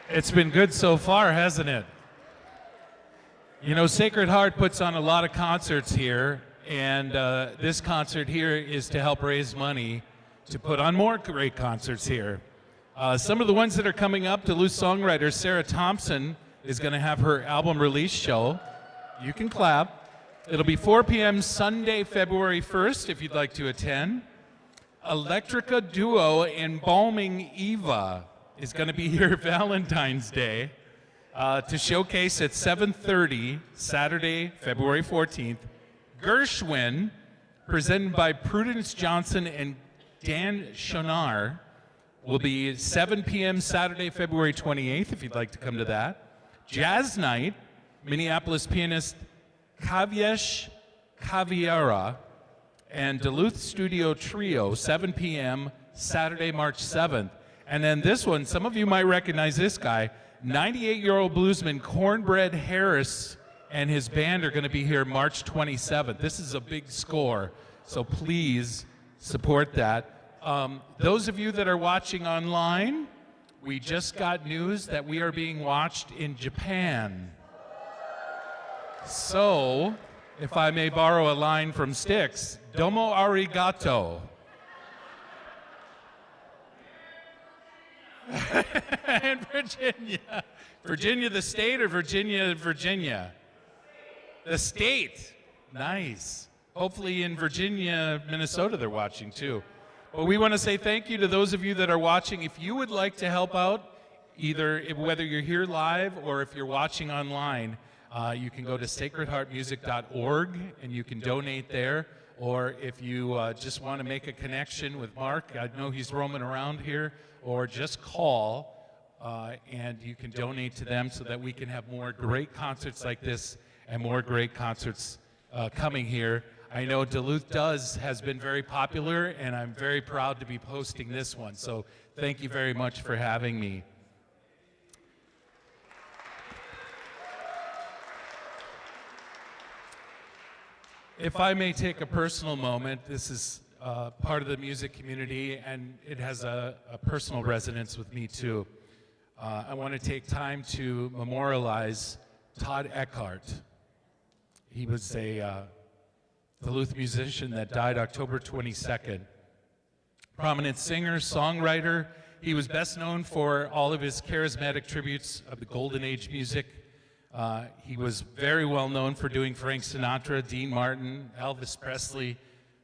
It's been good so far, hasn't it? You know, Sacred Heart puts on a lot of concerts here, and this concert here is to help raise money to put on more great concerts here. Some of the ones that are coming up, Duluth songwriter Sarah Thompson is going to have her album release show. You can clap. It'll be 4 p.m. Sunday, February 1st, if you'd like to attend. Electrica Duo Embalming Eva is going to be here Valentine's Day to showcase at 7:30 Saturday, February 14th. Gershwin, presented by Prudence Johnson and Dan Schonar, will be 7 p.m. Saturday, February 28th, if you'd like to come to that. Jazz Night, Minneapolis pianist Kavyesh Kaviera and Duluth Studio Trio, 7 p.m. Saturday, March 7th. And then this one, some of you might recognize this guy, 98-year-old bluesman Cornbread Harris and his band are going to be here March 27th. This is a big score, so please support that. Those of you that are watching online, we just got news that we are being watched in Japan. So, if I may borrow a line from Styx, domo arigato. And Virginia. Virginia the state or Virginia, Virginia? The state. Nice. Hopefully in Virginia, Minnesota, they're watching too. Well, we want to say thank you to those of you that are watching. If you would like to help out, whether you're here live or if you're watching online, you can go to sacredheartmusic.org and you can donate there. Or if you just want to make a connection with Mark, I know he's roaming around here, or just call and you can donate to them so that we can have more great concerts like this and more great concerts coming here. I know Duluth Does has been very popular, and I'm very proud to be hosting this one. So thank you very much for having me. If I may take a personal moment, this is part of the music community, and it has a personal resonance with me too. I want to take time to memorialize Todd Eckhart. He was a Duluth musician that died October 22nd. Prominent singer, songwriter. He was best known for all of his charismatic tributes of the Golden Age music. He was very well known for doing Frank Sinatra, Dean Martin, Elvis Presley,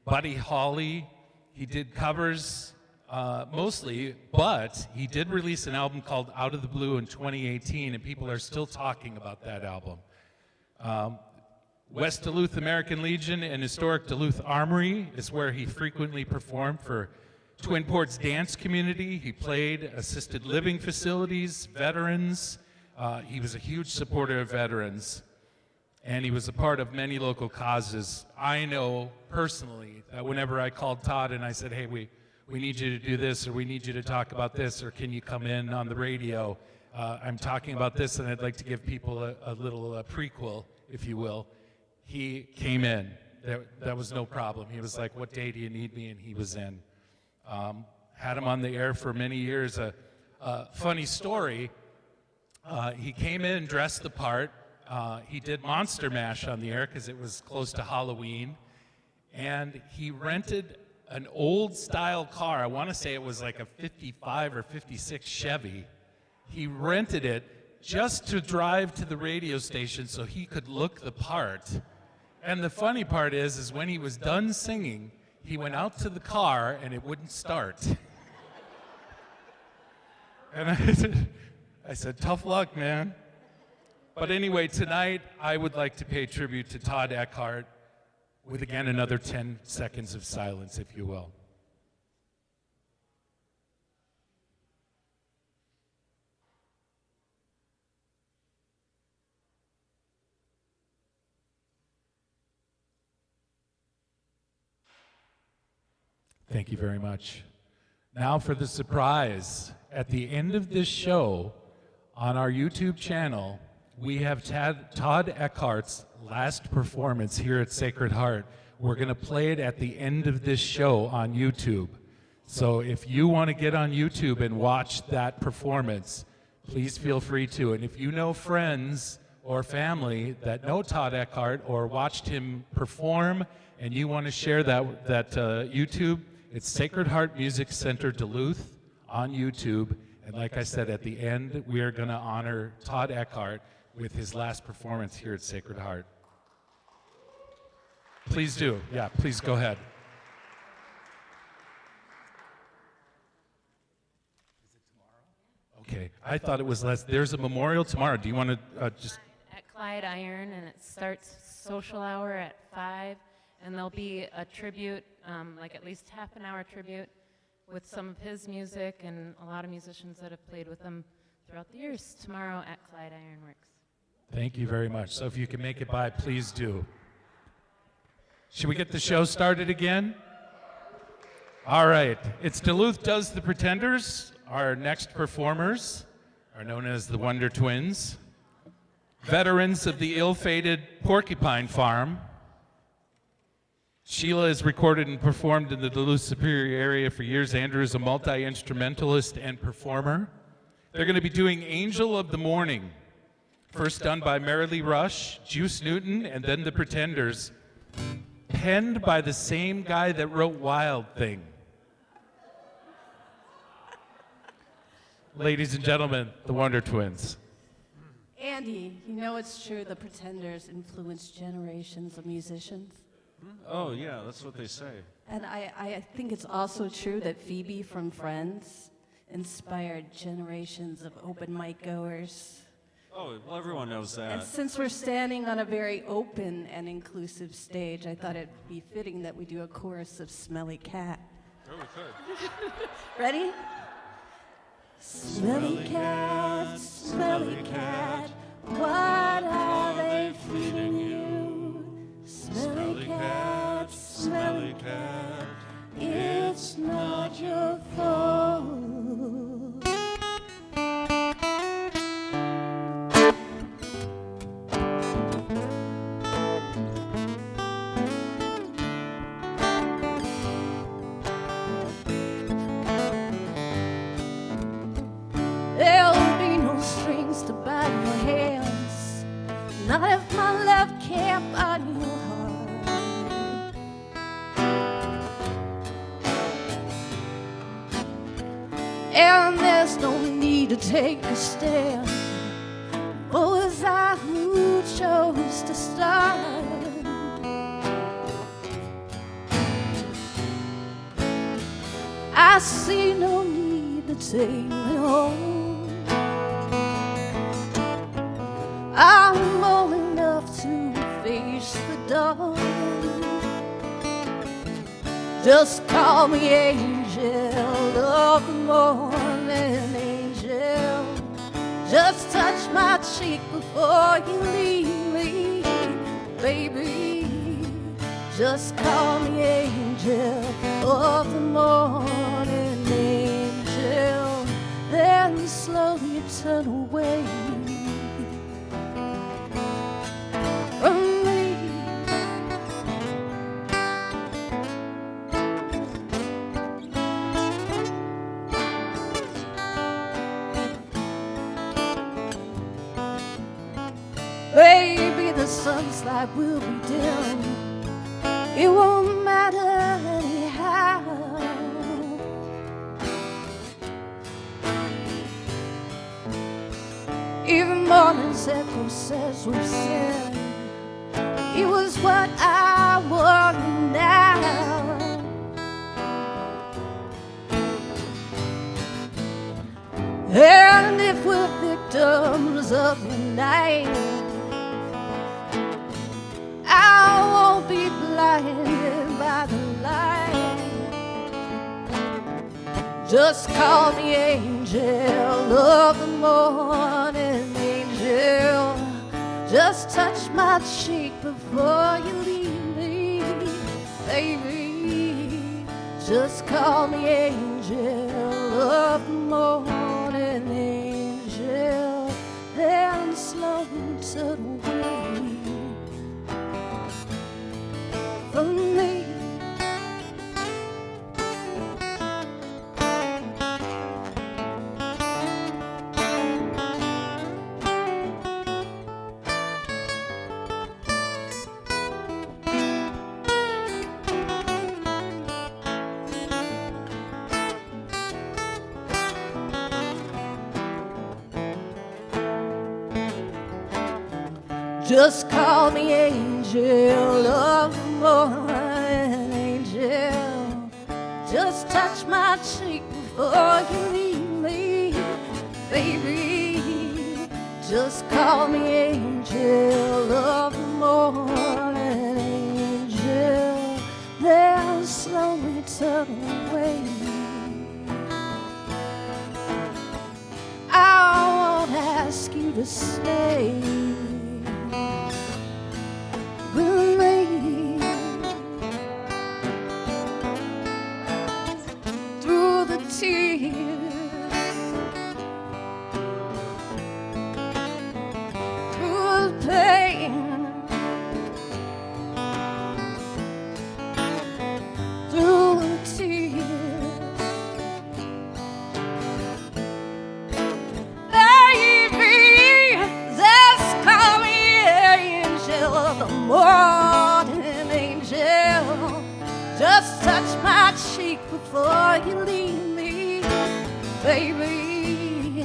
Buddy Holly. He did covers mostly, but he did release an album called Out of the Blue in 2018, and people are still talking about that album. West Duluth American Legion and historic Duluth Armory is where he frequently performed for Twin Ports dance community. He played assisted living facilities, veterans. He was a huge supporter of veterans, and he was a part of many local causes. I know personally that whenever I called Todd and I said, hey, we need you to do this, or we need you to talk about this, or can you come in on the radio? I'm talking about this, and I'd like to give people a little prequel, if you will. He came in. That was no problem. He was like, what day do you need me? And he was in. Had him on the air for many years. A funny story, he came in dressed the part. He did Monster Mash on the air because it was close to Halloween. And he rented an old style car. I want to say it was like a 55 or 56 Chevy. He rented it just to drive to the radio station so he could look the part. And the funny part is when he was done singing, he went out to the car and it wouldn't start. And I said, tough luck, man. But anyway, tonight I would like to pay tribute to Todd Eckhart with, again, another 10 seconds of silence, if you will. Thank you very much. Now for the surprise. At the end of this show, on our YouTube channel, we have Todd Eckhart's last performance here at Sacred Heart. We're going to play it at the end of this show on YouTube. So if you want to get on YouTube and watch that performance, please feel free to. And if you know friends or family that know Todd Eckhart or watched him perform and you want to share that YouTube, it's Sacred Heart Music Center Duluth on YouTube. And like I said, at the end, we are going to honor Todd Eckhart with his last performance here at Sacred Heart. Please do. Yeah, please go ahead. Is it tomorrow? Okay, I thought it was less. There's a memorial tomorrow. Do you want to just... At Clyde Iron, and it starts social hour at 5, and there'll be a tribute, like at least half an hour tribute with some of his music and a lot of musicians that have played with him throughout the years tomorrow at Clyde Ironworks. Thank you very much. So if you can make it by, please do. Should we get the show started again? All right. It's Duluth Does the Pretenders. Our next performers are known as the Wonder Twins, veterans of the ill-fated Porcupine Farm. Sheila has recorded and performed in the Duluth Superior area for years. Andrew is a multi-instrumentalist and performer. They're going to be doing Angel of the Morning, first done by Mary Lee Rush, Juice Newton, and then the Pretenders, penned by the same guy that wrote Wild Thing. Ladies and gentlemen, the Wonder Twins. Andy, you know it's true the Pretenders influenced generations of musicians? Oh, yeah, that's what they say. And I think it's also true that Phoebe from Friends inspired generations of open mic goers. Oh, well, everyone knows that. And since we're standing on a very open and inclusive stage, I thought it'd be fitting that we do a chorus of Smelly Cat. Oh, we could. Ready? Smelly cat, what are they feeding you? Smelly cat, it's not your fault. There'll be no strings to bind your hands, not if my love can't bind your heart. And there's no need to take a stand, for it was I who chose to start. I see no need to take me home. I'm old enough to face the dawn. Just call me angel of the morning, angel. Just touch my cheek before you leave me, baby. Just call me angel of the morning, angel. Then slowly turn away from me. Baby, the sun's light will be dim. It won't matter anyhow. Even morning's echo says we've said it was what I want now. And if we're victims of the night, I won't be blinded by the light. Just call me angel of the morning, angel. Just touch my cheek before you leave me, baby. Just call me angel of the morning, angel. Then slowly turn away from me. Just call me angel of the morning, angel. Just touch my cheek before you leave me, baby. Just call me angel of the morning, angel. Then slowly turn away. I won't ask you to stay with me through the tears, through the pain, through the tears. Morning angel, just touch my cheek before you leave me, baby.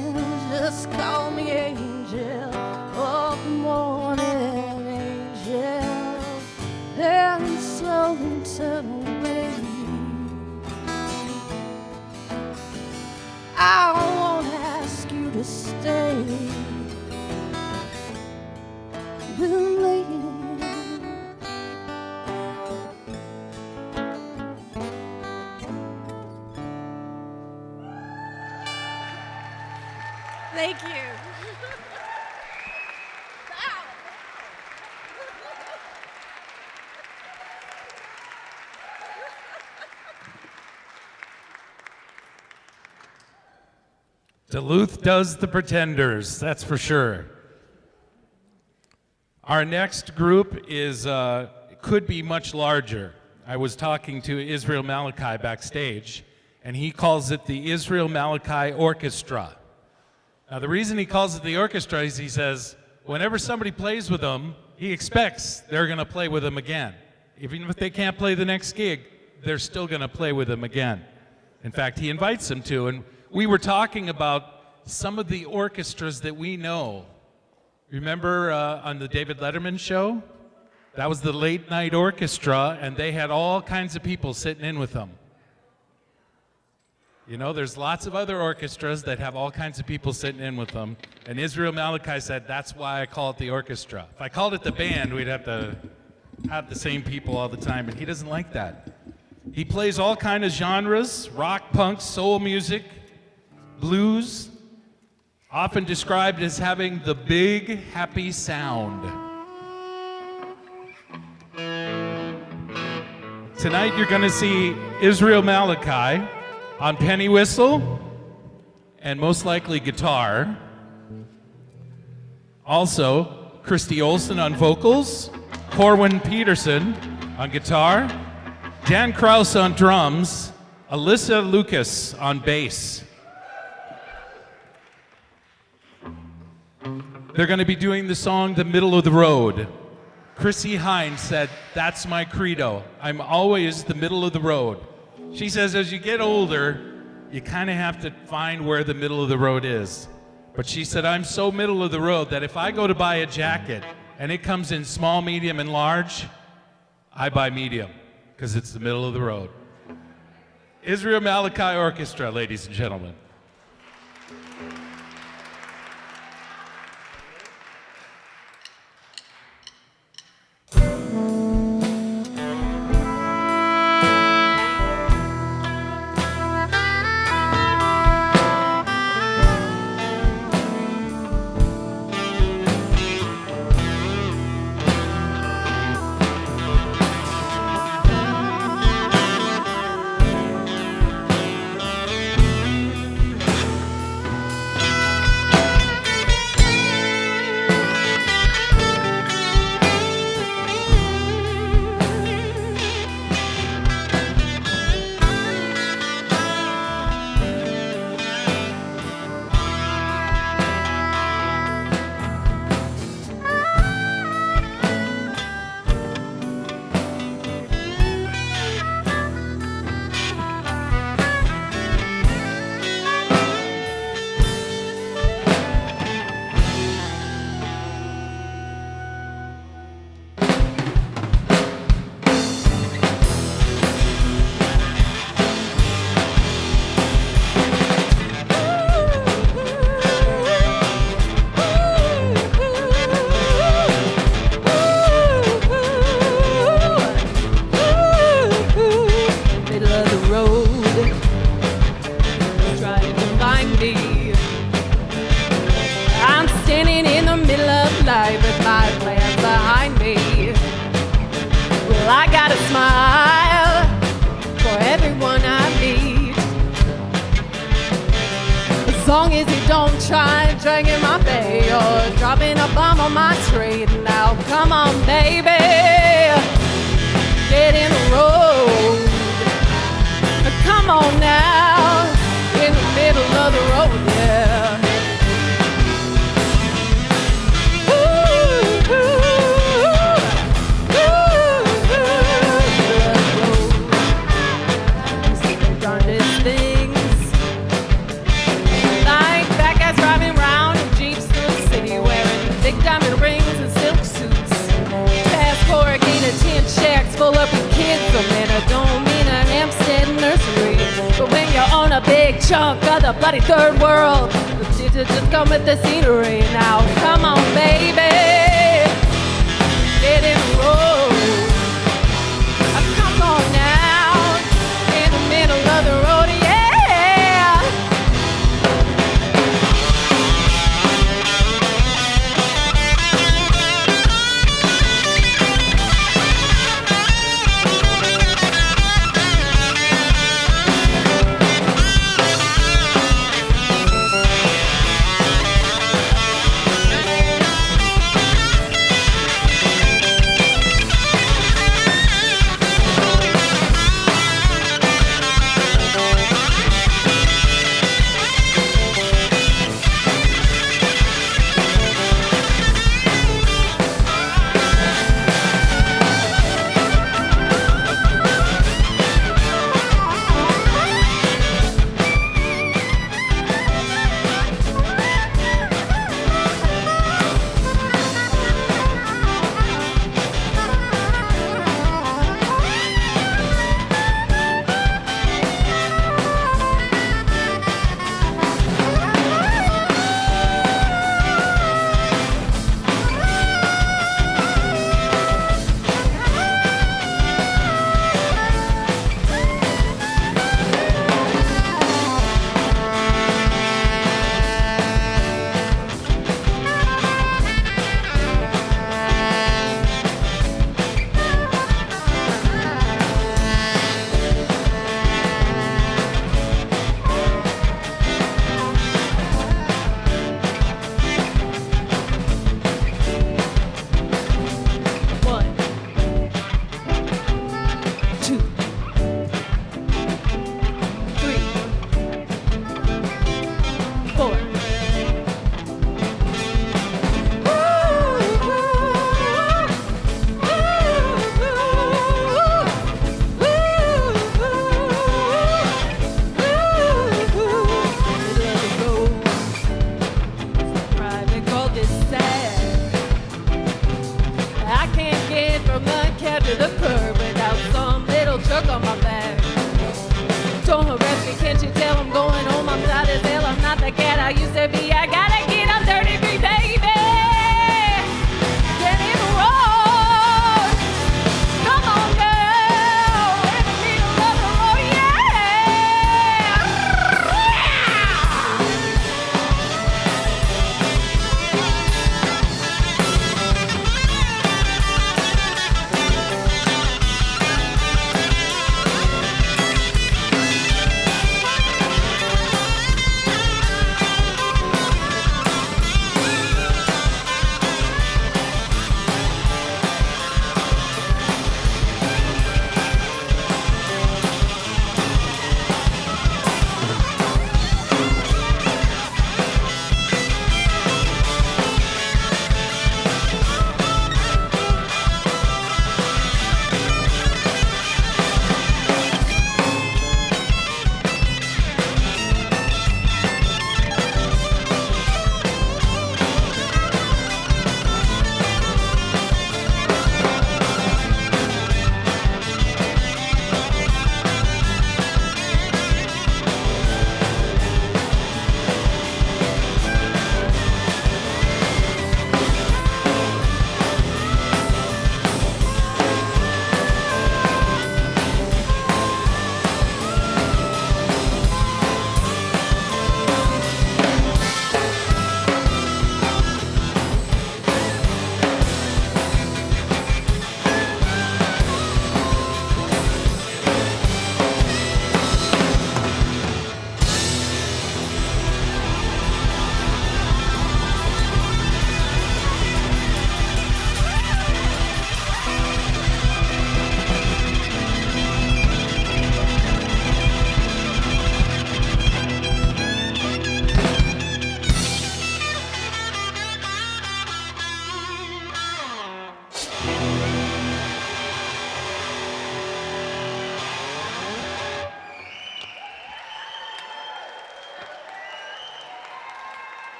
Just call me angel of the morning, angel. Then slowly turn away. I won't ask you to stay with me. Thank you. Duluth does the Pretenders, that's for sure. Our next group is could be much larger. I was talking to Israel Malachi backstage, and he calls it the Israel Malachi Orchestra. Now, the reason he calls it the orchestra is he says whenever somebody plays with him, he expects they're going to play with him again. Even if they can't play the next gig, they're still going to play with him again. In fact, he invites them to, and we were talking about some of the orchestras that we know. Remember on the David Letterman show? That was the late night orchestra, and they had all kinds of people sitting in with them. You know, there's lots of other orchestras that have all kinds of people sitting in with them. And Israel Malachi said, that's why I call it the orchestra. If I called it the band, we'd have to have the same people all the time, and he doesn't like that. He plays all kinds of genres, rock, punk, soul music, blues, often described as having the big, happy sound. Tonight you're going to see Israel Malachi on penny whistle and most likely guitar. Also, Christy Olsen on vocals, Corwin Peterson on guitar, Dan Krause on drums, Alyssa Lucas on bass. They're going to be doing the song The Middle of the Road. Chrissie Hynde said, that's my credo. I'm always the middle of the road. She says as you get older, you kind of have to find where the middle of the road is. But she said, I'm so middle of the road that if I go to buy a jacket and it comes in small, medium, and large, I buy medium because it's the middle of the road. Israel Malachi Orchestra, ladies and gentlemen. Well, I got a smile for everyone I meet. As long as you don't try dragging my pay or dropping a bomb on my trade. Now, come on, baby, get in the road. Come on now, in the middle of the road, yeah. Darndest things, like fat guys driving round in Jeeps through the city, wearing big diamond rings and silk suits. Past corrugated tin shacks full up with kids. So man, I don't mean a Hampstead nursery, but when you own a big chunk of the bloody third world, you just come with the scenery. Now, come on, baby, get in the road. Come on now, in the middle of the road, yeah.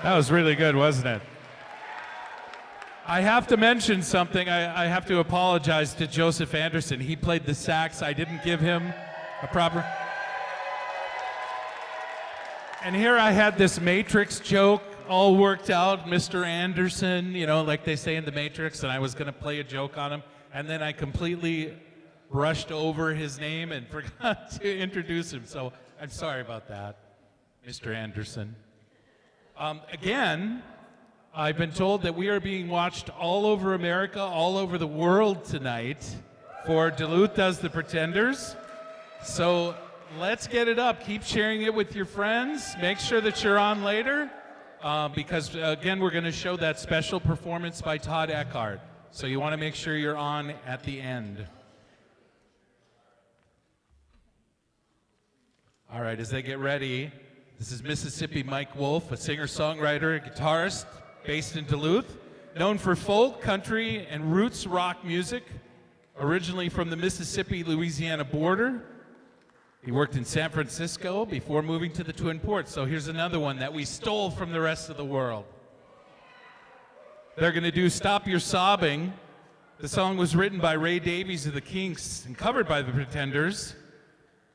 That was really good, wasn't it? I have to mention something. I have to apologize to Joseph Anderson. He played the sax. I didn't give him a proper... And here I had this Matrix joke all worked out, Mr. Anderson, you know, like they say in the Matrix, and I was going to play a joke on him, and then I completely brushed over his name and forgot to introduce him. So I'm sorry about that, Mr. Anderson. Again, I've been told that we are being watched all over America, all over the world tonight for Duluth Does the Pretenders. So let's get it up. Keep sharing it with your friends. Make sure that you're on later because, again, we're going to show that special performance by Todd Eckhart. So you want to make sure you're on at the end. All right, as they get ready, this is Mississippi Mike Wolf, a singer-songwriter, a guitarist based in Duluth, known for folk, country, and roots rock music, originally from the Mississippi-Louisiana border. He worked in San Francisco before moving to the Twin Ports. So here's another one that we stole from the rest of the world. They're going to do Stop Your Sobbing. The song was written by Ray Davies of the Kinks and covered by the Pretenders.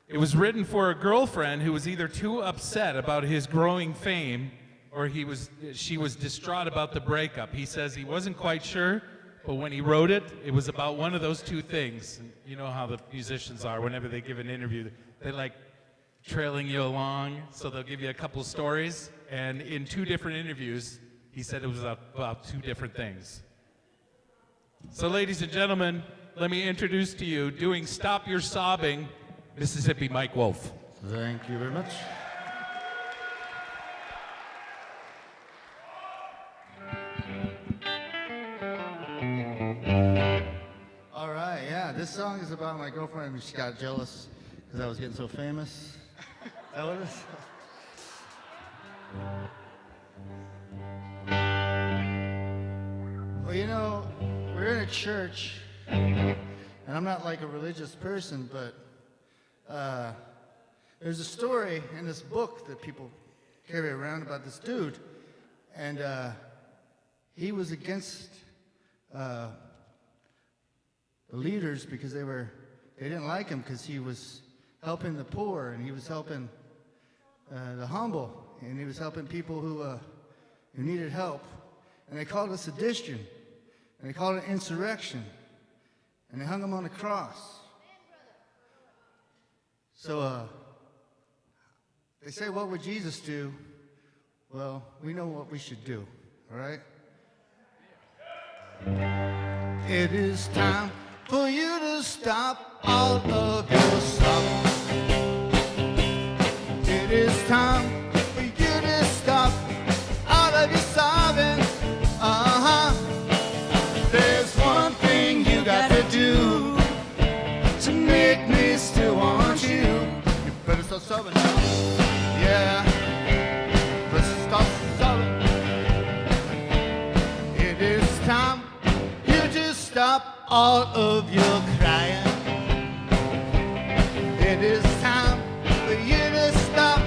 It was written for a girlfriend who was either too upset about his growing fame or she was distraught about the breakup. He says he wasn't quite sure, but when he wrote it, it was about one of those two things. And you know how the musicians are. Whenever they give an interview, they like trailing you along, so they'll give you a couple stories. And in two different interviews, he said it was about two different things. So ladies and gentlemen, let me introduce to you, doing Stop Your Sobbing, Mississippi Mike Wolf. Thank you very much. All right, yeah, this song is about my girlfriend who got jealous because I was getting so famous. Is that what it is? Well, you know, we're in a church, and I'm not like a religious person, but there's a story in this book that people carry around about this dude, and he was against the leaders because they didn't like him because he was helping the poor and he was helping the humble and he was helping people who needed help, and they called it sedition and they called it insurrection and they hung him on the cross. So they say, what would Jesus do? Well, we know what we should do, all right? It is time for you to stop all of your sobbing. It is time for you to stop all of your sobbing. There's one thing you got to do to make me still want you. You better stop sobbing now. Yeah, better stop sobbing. It is time you just stop all of your crying. It is time for you to stop,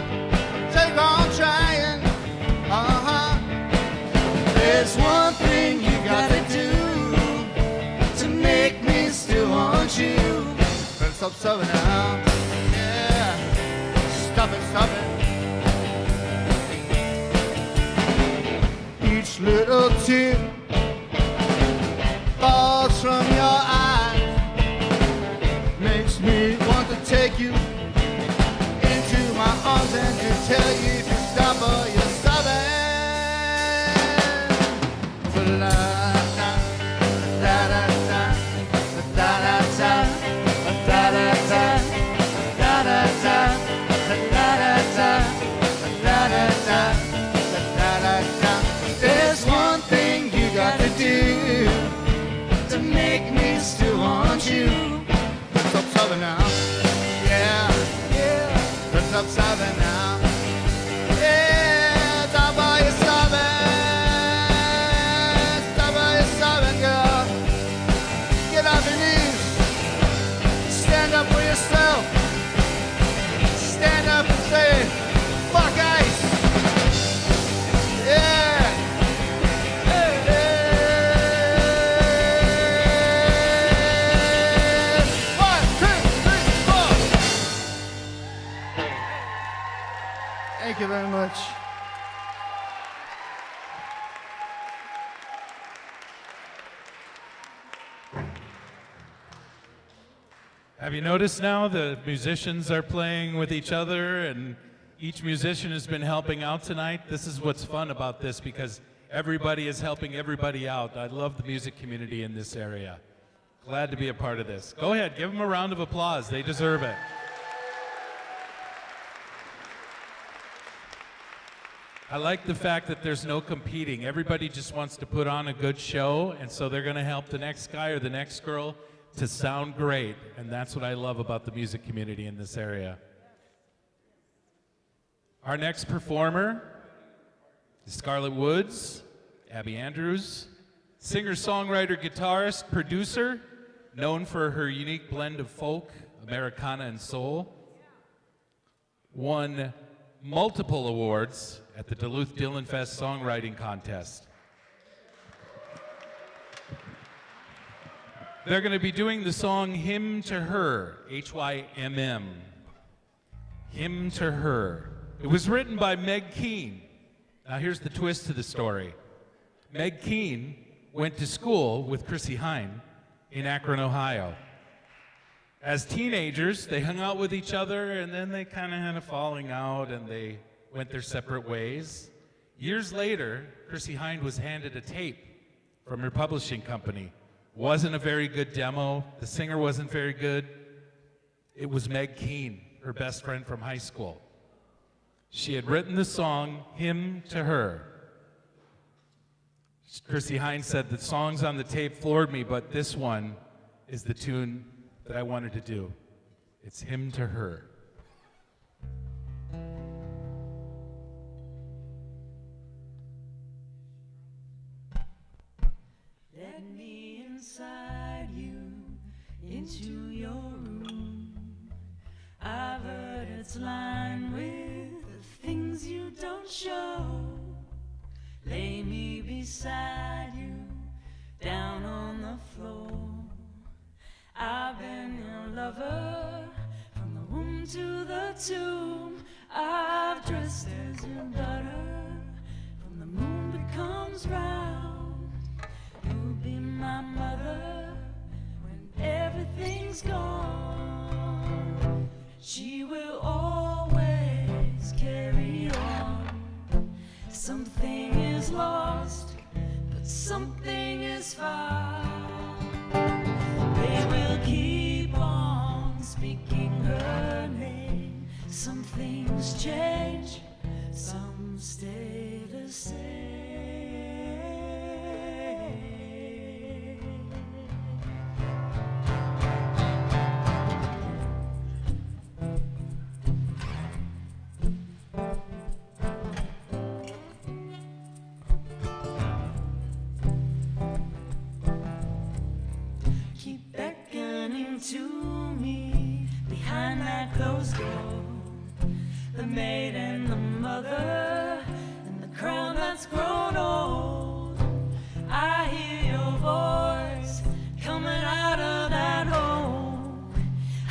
take on trying. There's one thing you gotta do to make me still want you. Better stop sobbing now. Yeah, stop it, stop it. Each little tear falls from your eyes, makes me want to take you into my arms and to tell you if you stop all your sobbing. There's one thing you got Have you noticed now the musicians are playing with each other and each musician has been helping out tonight? This is what's fun about this because everybody is helping everybody out. I love the music community in this area. Glad to be a part of this. Go ahead, give them a round of applause. They deserve it. I like the fact that there's no competing. Everybody just wants to put on a good show, and so they're going to help the next guy or the next girl to sound great, and that's what I love about the music community in this area. Our next performer is Scarlett Woods, Abby Andrews, singer, songwriter, guitarist, producer, known for her unique blend of folk, Americana, and soul. Won multiple awards at the Duluth Fest Songwriting Contest. They're going to be doing the song Hymn to Her, H-Y-M-M. Hymn to Her. It was written by Meg Keane. Now here's the twist to the story. Meg Keane went to school with Chrissie Hynde in Akron, Ohio. As teenagers, they hung out with each other, and then they kind of had a falling out, and they went their separate ways. Years later, Chrissie Hynde was handed a tape from her publishing company. Wasn't a very good demo. The singer wasn't very good. It was Meg Keane, her best friend from high school. She had written the song, Hymn to Her. Chrissie Hynde said, the songs on the tape floored me, but this one is the tune that I wanted to do. It's Hymn to Her. Let me inside you, into your room. I've heard it's lined with the things you don't show. Lay me beside you, down on the floor. I've been your lover, from the womb to the tomb. I've dressed as your daughter, from the moon becomes round. You'll be my mother, when everything's gone. She will always carry on. Something is lost, but something is found. They will keep on speaking her name. Some things change, some stay the same. To me behind that closed door, the maid and the mother and the crowd that's grown old. I hear your voice coming out of that home.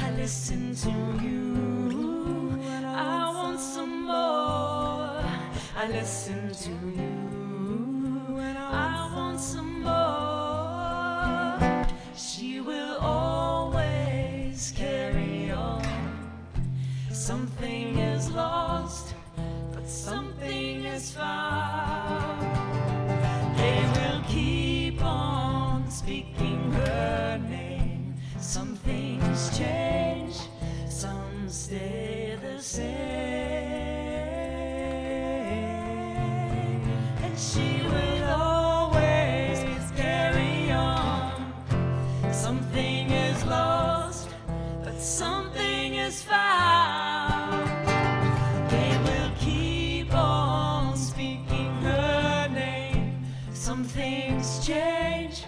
I listen to you and I want some more. I listen to you and I want some more. She will always carry on. Something is lost, but something is found. They will keep on speaking her name. Some things change, some stay the same. And she will always carry on. Something is lost, but something is found. They will keep on speaking her name. Some things change,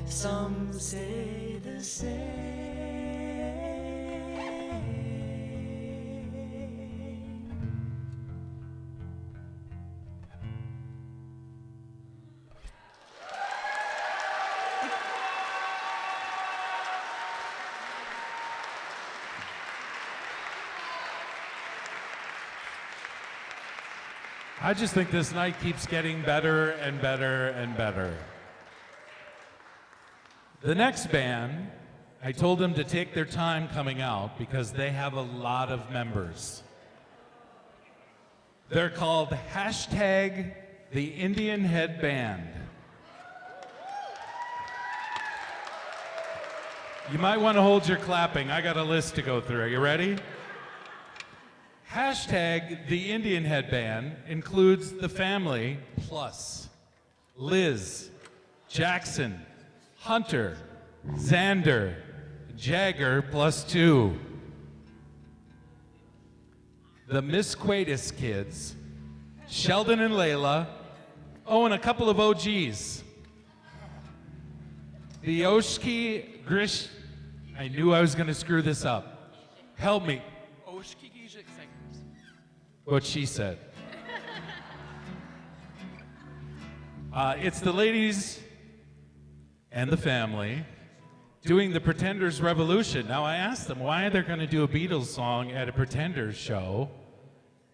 some stay the same. I just think this night keeps getting better and better and better. The next band I told them to take their time coming out because they have a lot of members. They're called hashtag the Indian Head Band. You might want to hold your clapping. I got a list to go through. Are you ready? Hashtag the Indian Head Band includes the family plus Liz, Jackson, Hunter, Xander, Jagger plus 2. The Miss Quatis kids, Sheldon and Layla, oh, and a couple of OGs. The Oshki Grish, I knew I was going to screw this up. Help me. What she said. It's the ladies and the family doing the Pretenders Revolution. Now, I asked them why they're going to do a Beatles song at a Pretenders show.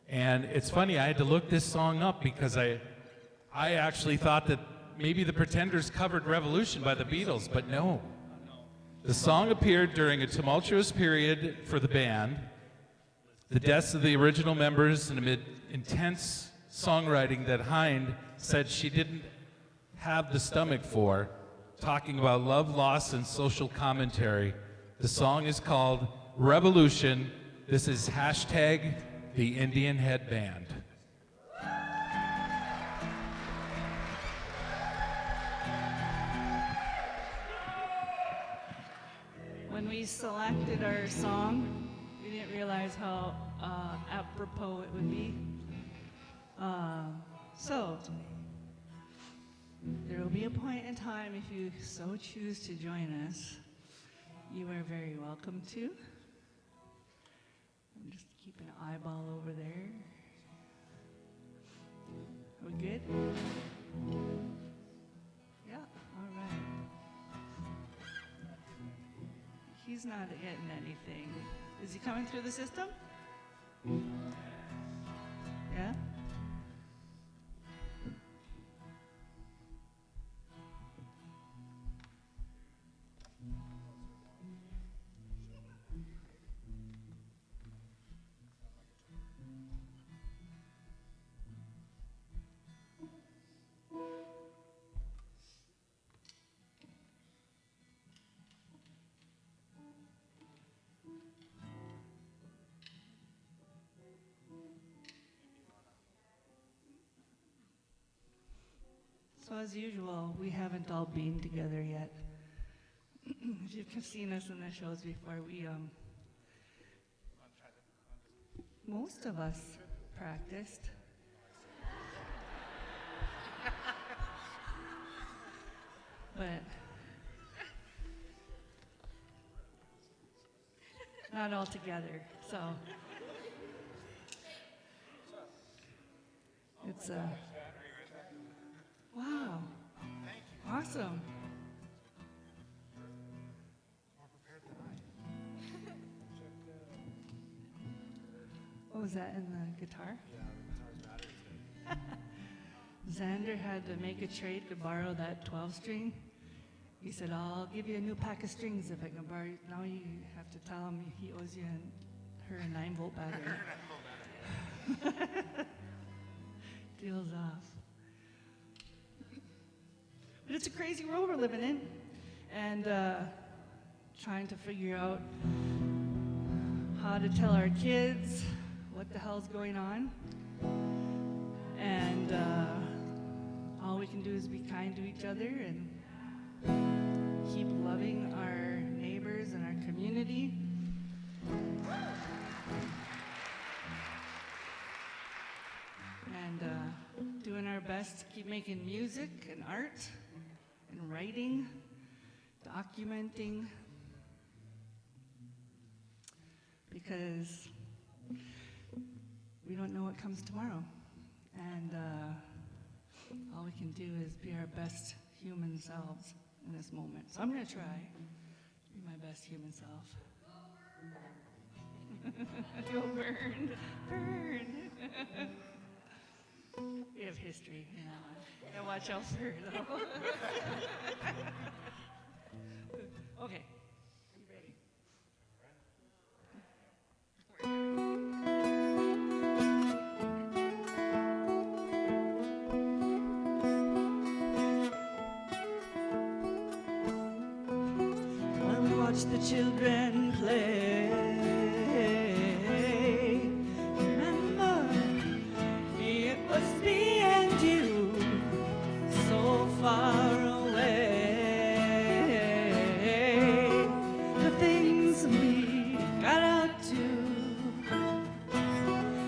And it's funny, I had to look this song up because I actually thought that maybe the Pretenders covered Revolution by the Beatles, but no. The song appeared during a tumultuous period for the band, the deaths of the original members, and amid intense songwriting that Hynde said she didn't have the stomach for, talking about love, loss, and social commentary. The song is called Revolution. This is hashtag the Indian Head Band. When we selected our song, we didn't realize how apropos it would be. So, there will be a point in time if you so choose to join us. You are very welcome to. I'm just keeping an eyeball over there. Are we good? Yeah, all right. He's not getting anything. Is he coming through the system? Yeah? So as usual, we haven't all been together yet. If you've seen us in the shows before, most of us practiced. But not all together, so it's wow. Awesome. What was that in the guitar? Yeah, the guitar's battery's dead. Xander had to make a trade to borrow that 12-string. He said, "I'll give you a new pack of strings if I can borrow." Now you have to tell him he owes you her a 9-volt battery. Deal's off. But it's a crazy world we're living in, and trying to figure out how to tell our kids what the hell's going on. And all we can do is be kind to each other and keep loving our neighbors and our community. And doing our best to keep making music and art and writing, documenting, because we don't know what comes tomorrow. And all we can do is be our best human selves in this moment. So I'm going to try to be my best human self. You'll burn, burn. We have history, you know. Gotta watch out for her, though. Okay. watch the children play. Remember, it was me and you, so far away. The things we got out to,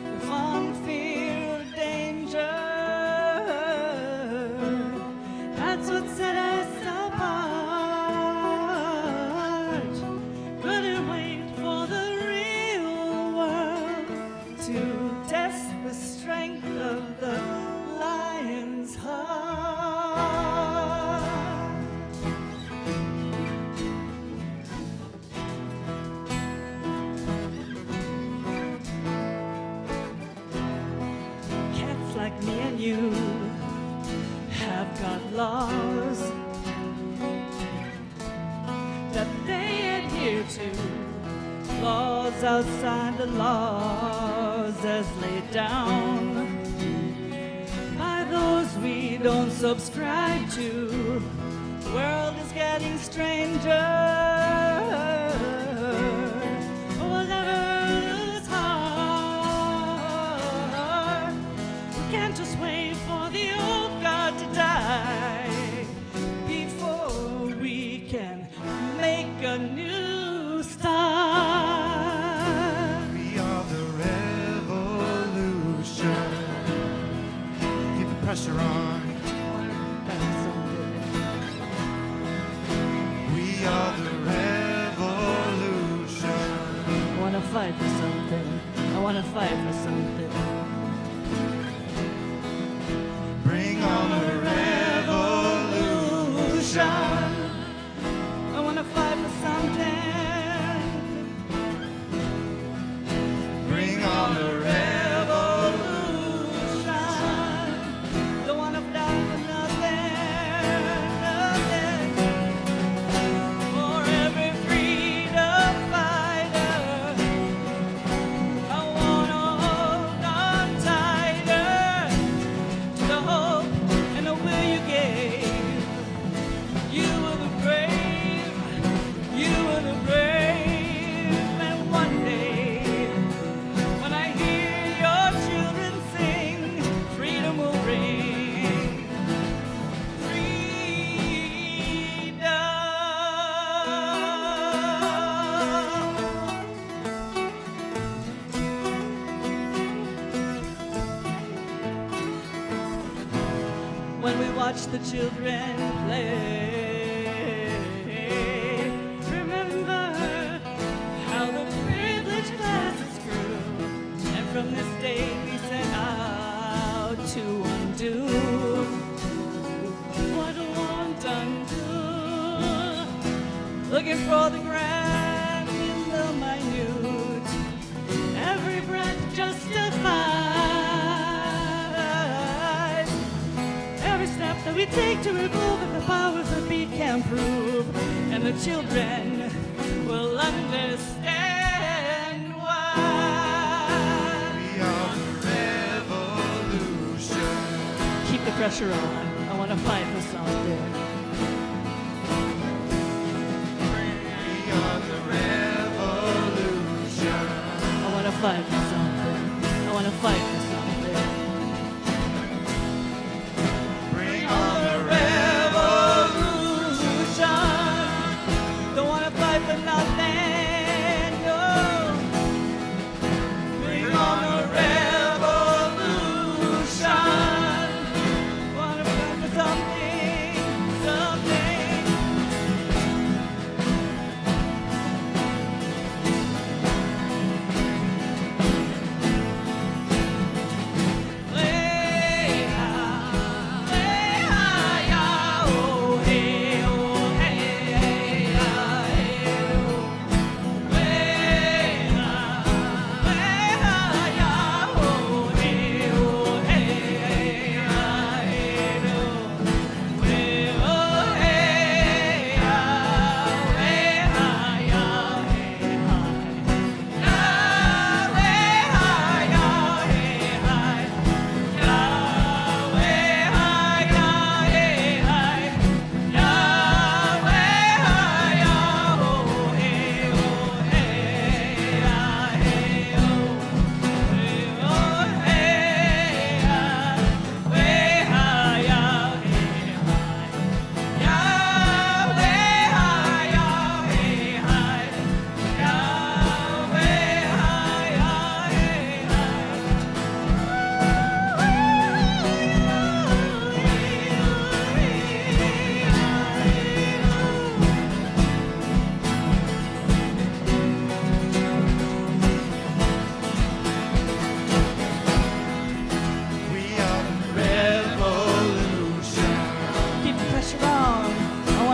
the fun, fear, danger. That's what set us apart. Couldn't wait for the real world to test the strength of the lion's heart. Cats like me and you have got laws that they adhere to, laws outside the laws as laid down by those we don't subscribe to. The world is getting stranger. We'll never lose heart. We can't just wait for the old God to die before we can make a new start. We are the revolution. Keep the pressure on. We are the revolution. I wanna fight for something. I wanna fight for something. Bring on the revolution. I wanna fight for something. Bring on the revolution. Don't wanna die for nothing, nothing. For every freedom fighter, I wanna hold on tighter to the hope and the will you gave. You were the brave, you were the brave, and one day, when I hear your children sing, freedom will ring. When we watch the children play, remember how the privileged classes grew, and from this day we set out to undo what won't undo. Looking for the grand in the minute, every breath justifies. Every step that we take to remove the powers that we can prove, and the children will understand why. We are the revolution. Keep the pressure on. I want to fight for something. We are the revolution. I want to fight for something. I want to fight for something. Bring on the revolution. Don't want to fight for nothing. No. Bring on the revolution. Want to fight for something.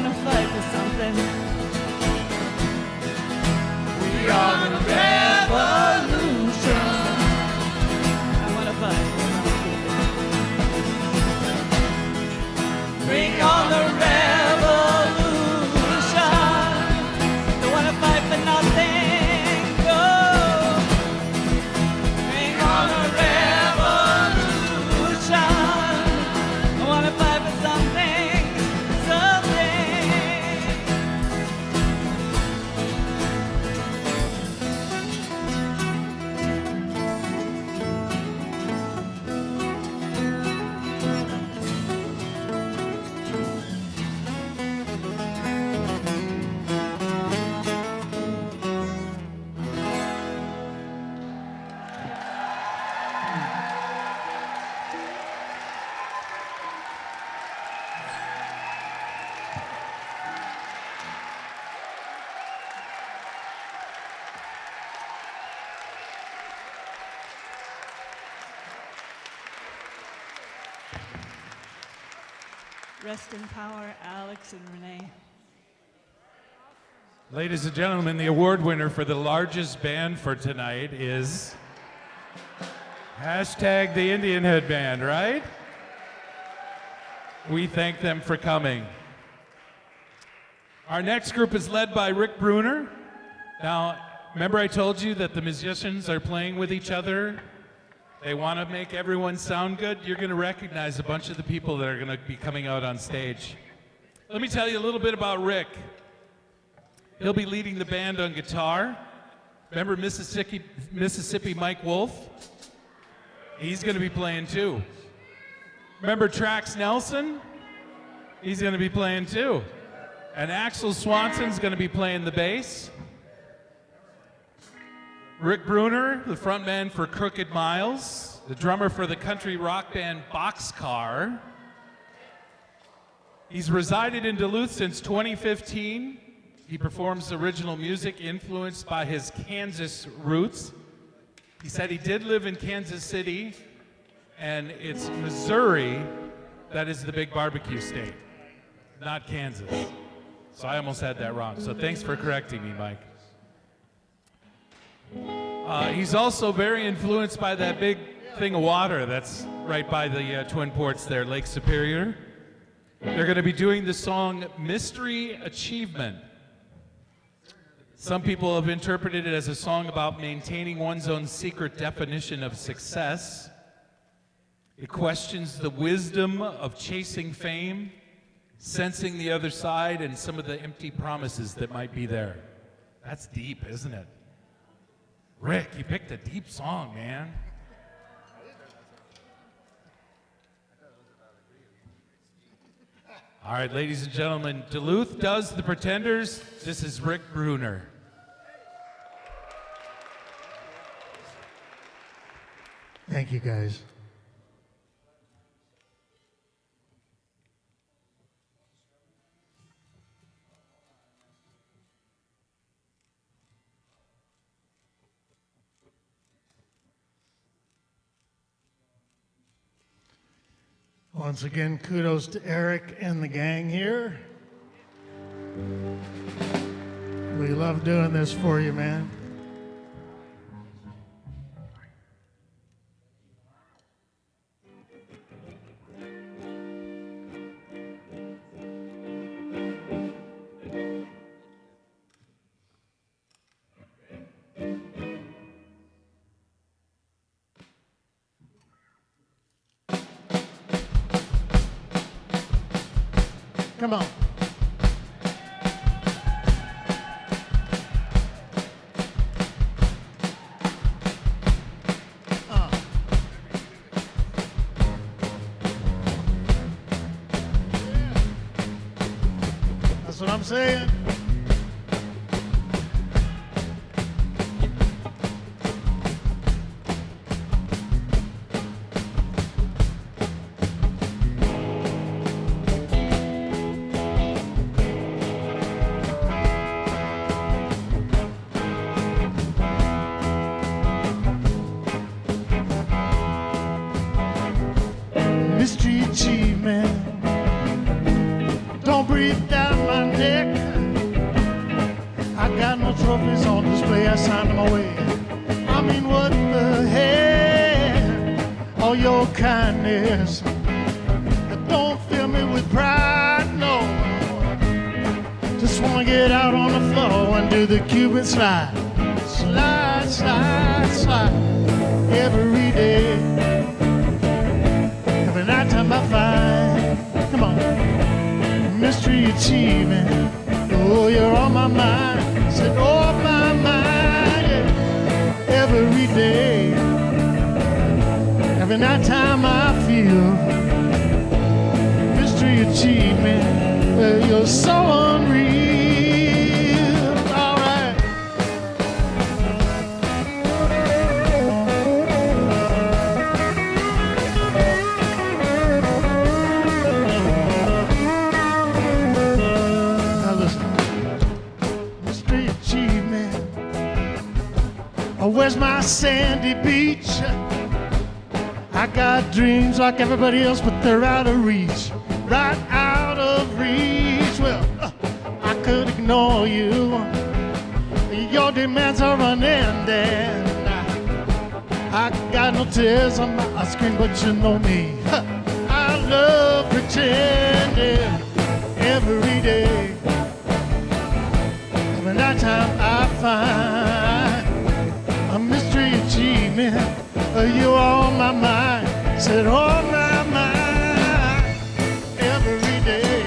want to fight for something. We are the revolution. I want to fight for something. Bring on the revolution. Don't want to fight for nothing. No. Bring on the revolution. I want to fight for something, something. Rest in power, Alex and Renee. Ladies and gentlemen, the award winner for the largest band for tonight is hashtag the Indian Head Band, right? We thank them for coming. Our next group is led by Rick Bruner. Now, remember I told you that the musicians are playing with each other? They want to make everyone sound good. You're going to recognize a bunch of the people that are going to be coming out on stage. Let me tell you a little bit about Rick. He'll be leading the band on guitar. Remember Mississippi Mike Wolf? He's going to be playing too. Remember Trax Nelson? He's going to be playing too. And Axel Swanson's going to be playing the bass. Rick Bruner, the frontman for Crooked Miles, the drummer for the country rock band Boxcar. He's resided in Duluth since 2015. He performs original music influenced by his Kansas roots. He said he did live in Kansas City, and it's Missouri that is the big barbecue state, not Kansas. So I almost had that wrong. So thanks for correcting me, Mike. He's also very influenced by that big thing of water that's right by the Twin Ports there, Lake Superior. They're going to be doing the song Mystery Achievement. Some people have interpreted it as a song about maintaining one's own secret definition of success. It questions the wisdom of chasing fame, sensing the other side, and some of the empty promises that might be there. That's deep, isn't it? Rick, you picked a deep song, man. All right, ladies and gentlemen, Duluth Does the Pretenders. This is Rick Bruner. Thank you, guys. Once again, kudos to Eric and the gang here. We love doing this for you, man. Come on. That's what I'm saying. gonna breathe down my neck. I got no trophies on display, I signed them away. I mean, what the hell? All your kindness don't fill me with pride, no. Just wanna get out on the floor and do the Cuban slide. Slide, slide, slide. Every day, every night time I find, come on, mystery achievement. Oh, you're on my mind. Said, oh, my mind, yeah. Every day, every night time I feel mystery achievement. You're so unreal. All right. Now listen, mystery achievement. Oh, where's my sandy beach? I got dreams like everybody else, but they're out of reach. Right out of reach. Well, I could ignore you. Your demands are unending. I got no tears on my screen, but you know me. I love pretending every day. Every night time I find a mystery achievement. You're on my mind. Said on my mind. Every day,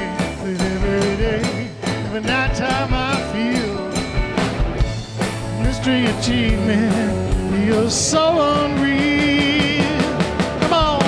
every night time I feel mystery achievement. You're so unreal. Come on.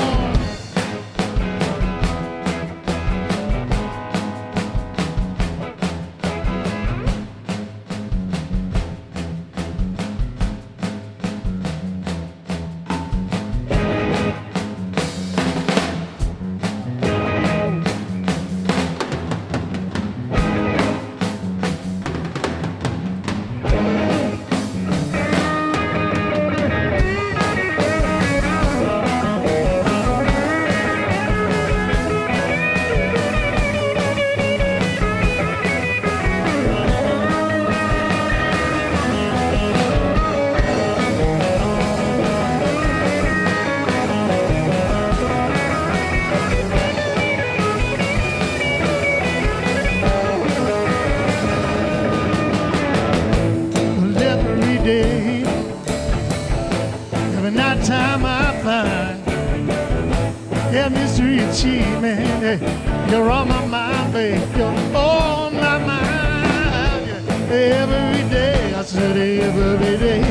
You're on my mind, babe. You're on my mind. Every day, I said every day.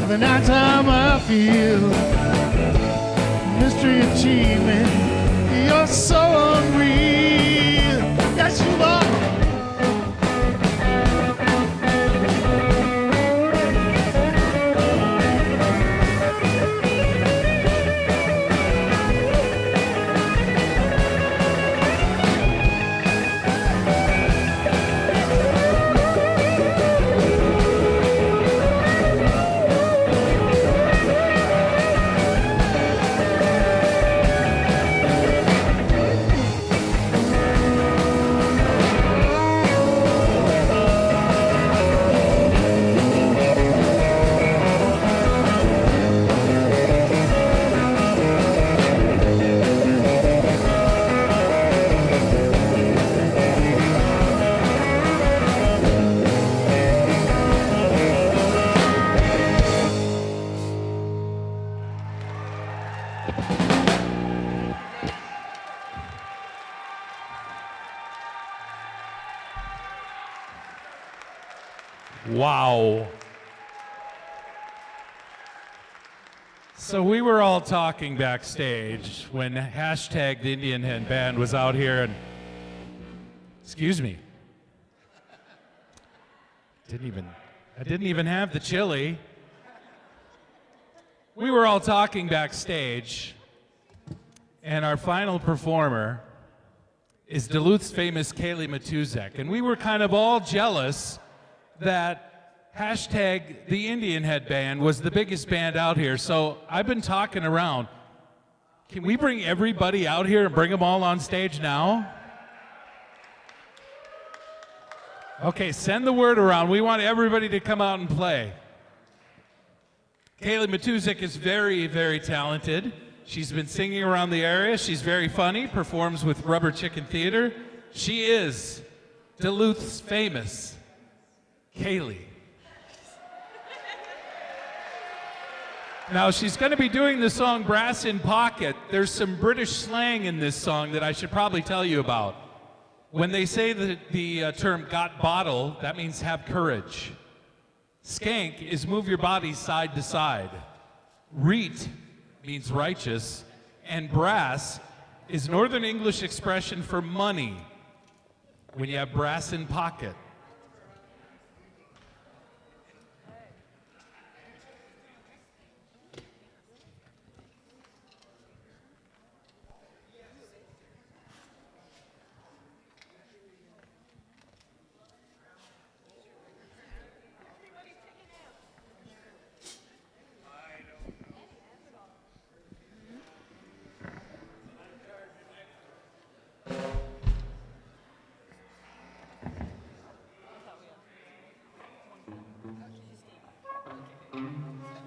Every night time I feel mystery achievement. You're so unreal. Yes, you are. Wow. So we were all talking backstage when hashtag the Indian Head Band was out here and, excuse me, I didn't even have the chili. We were all talking backstage, and our final performer is Duluth's famous Kaylee Matuzek, and we were kind of all jealous that hashtag the Indian Head Band was the biggest band out here. So I've been talking around. Can we bring everybody out here and bring them all on stage now? Okay, send the word around. We want everybody to come out and play. Kaylee Matuzik is very, very talented. She's been singing around the area. She's very funny, performs with Rubber Chicken Theater. She is Duluth's famous Kaylee. Now, she's going to be doing the song Brass in Pocket. There's some British slang in this song that I should probably tell you about. When they say the term got bottle, that means have courage. Skank is move your body side to side. Reet means righteous. And brass is Northern English expression for money. When you have brass in pocket.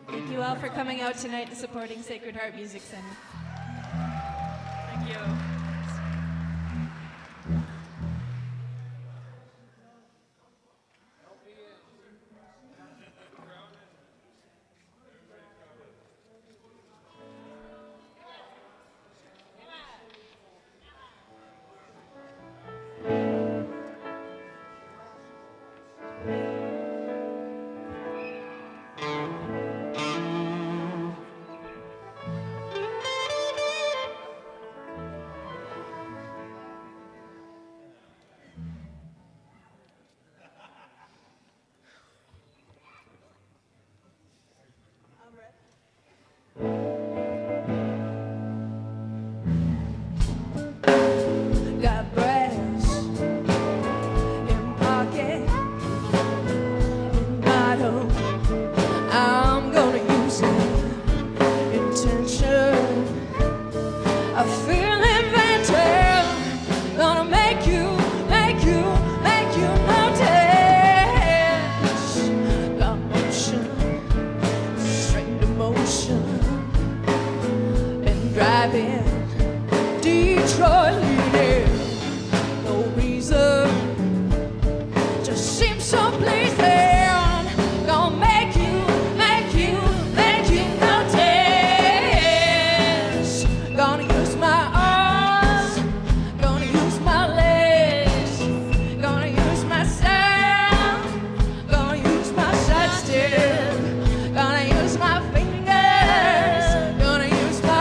Thank you all for coming out tonight and supporting Sacred Heart Music Center. Thank you. Got brass in pocket, in bottle. I'm gonna use it. Intention, I feel inventive. Gonna make you notice. Got motion, straight emotion, and driving. Detroit leading, no reason, just seems so pleasing. Gonna make you notice. Gonna use my arms, gonna use my legs, gonna use my sound, gonna use my side step, gonna use my fingers, gonna use my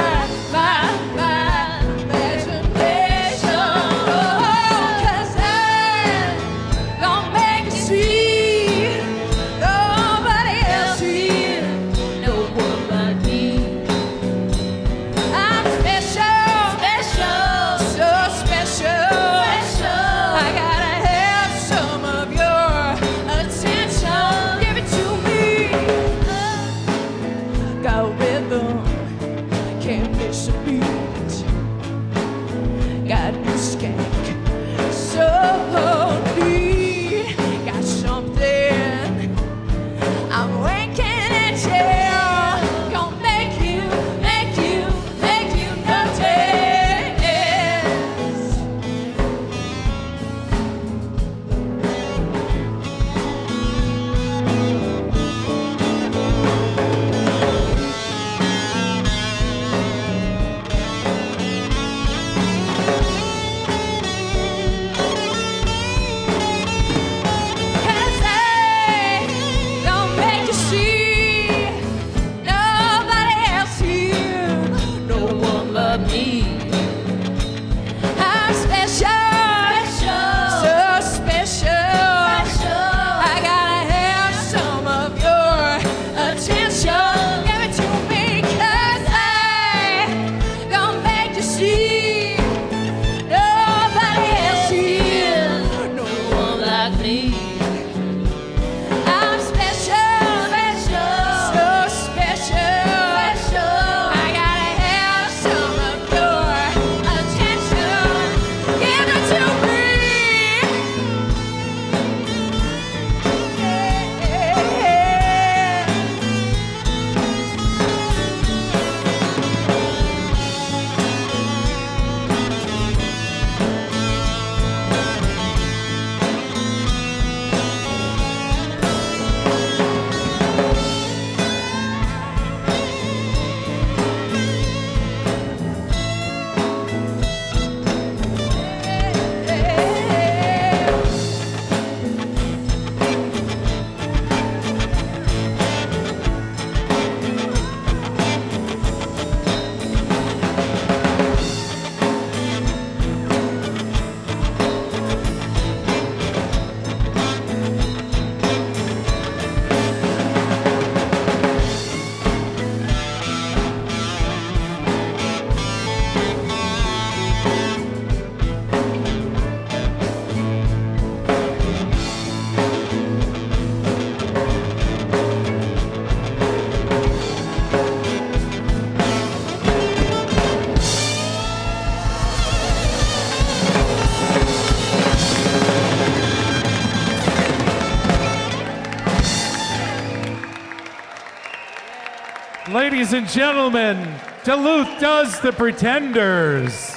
ladies and gentlemen, Duluth Does the Pretenders.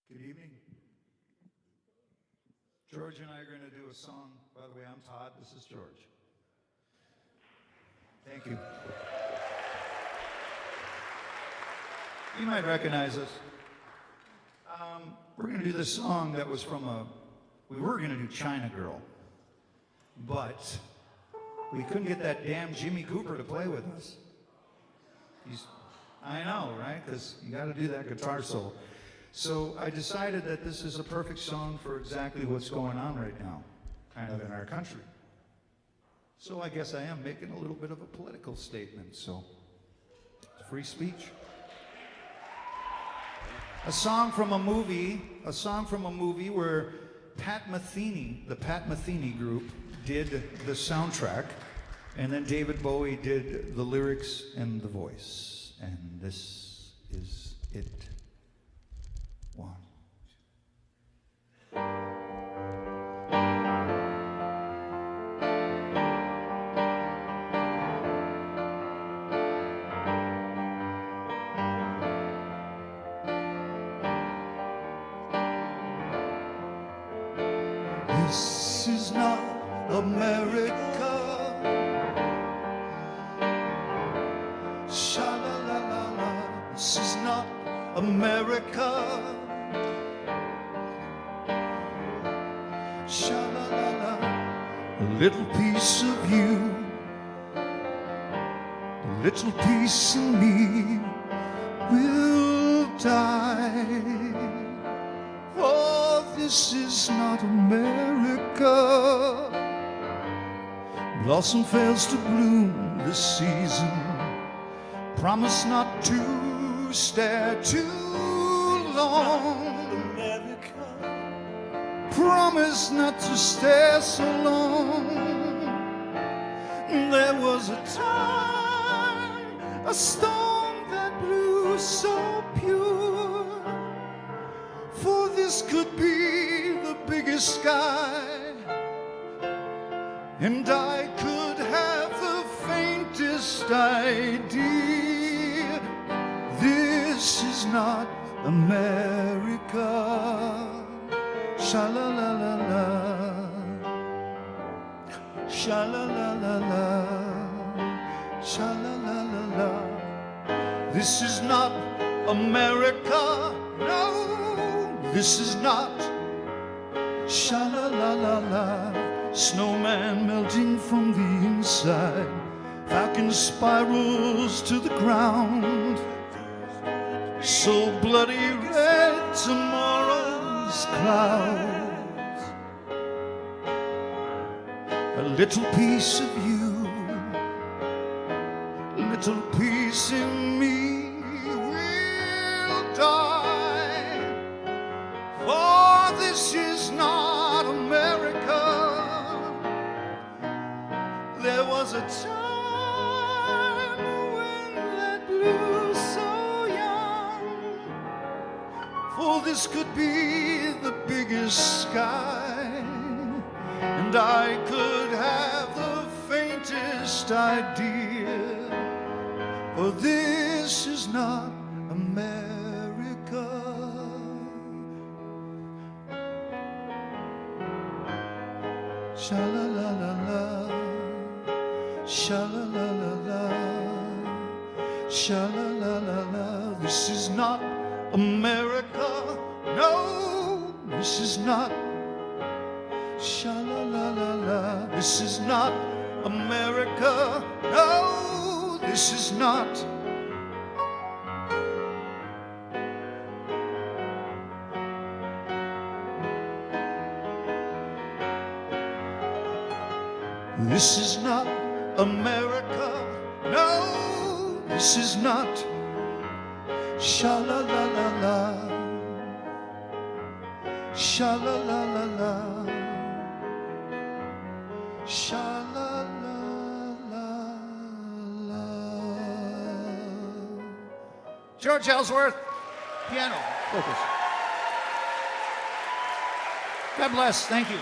Good evening. George and I are going to do a song. By the way, I'm Todd. This is George. Thank you. You might recognize us. We're going to do this song that was from we were going to do China Girl, but we couldn't get that damn Jimmy Cooper to play with us. I know, right? Because you got to do that guitar solo. So I decided that this is a perfect song for exactly what's going on right now, kind of in our country. So I guess I am making a little bit of a political statement, so free speech. A song from a movie where Pat Metheny, the Pat Metheny group, did the soundtrack, and then David Bowie did the lyrics and the voice. And this is it. One. This is not America. Sha-la-la-la-la. This is not America. Sha-la-la-la. A little piece of you, a little piece of me will die. Oh, this is not America. Blossom fails to bloom this season. Promise not to stare too long. Promise not to stare so long. There was a time, a storm that blew so pure. For this could be the biggest sky, and I could have the faintest idea. This is not America. Sha-la-la-la-la, sha-la-la-la-la, sha-la-la-la-la. This is not America, no, this is not. Sha-la-la-la-la, snowman melting from the inside, falcon spirals to the ground, so bloody red tomorrow's clouds. A little piece of you, a little piece in me will die. For this is not America. There was a time when that blew so young. For this could be the biggest sky, and I could have the faintest idea. For this is not America. Sha-la-la-la-la, sha-la-la-la-la, sha-la-la-la-la. This is not America, no, this is not. Sha-la-la-la-la, this is not America, no, this is not. This is not America, no, this is not. Sha-la-la-la-la, Sha-la-la-la-la. Sha-la-la-la-la. George Ellsworth, piano, focus. God bless. Thank you.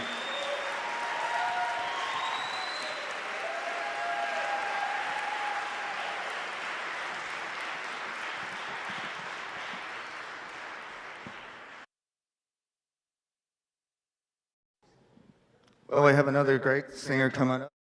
Well, we have another great singer coming up.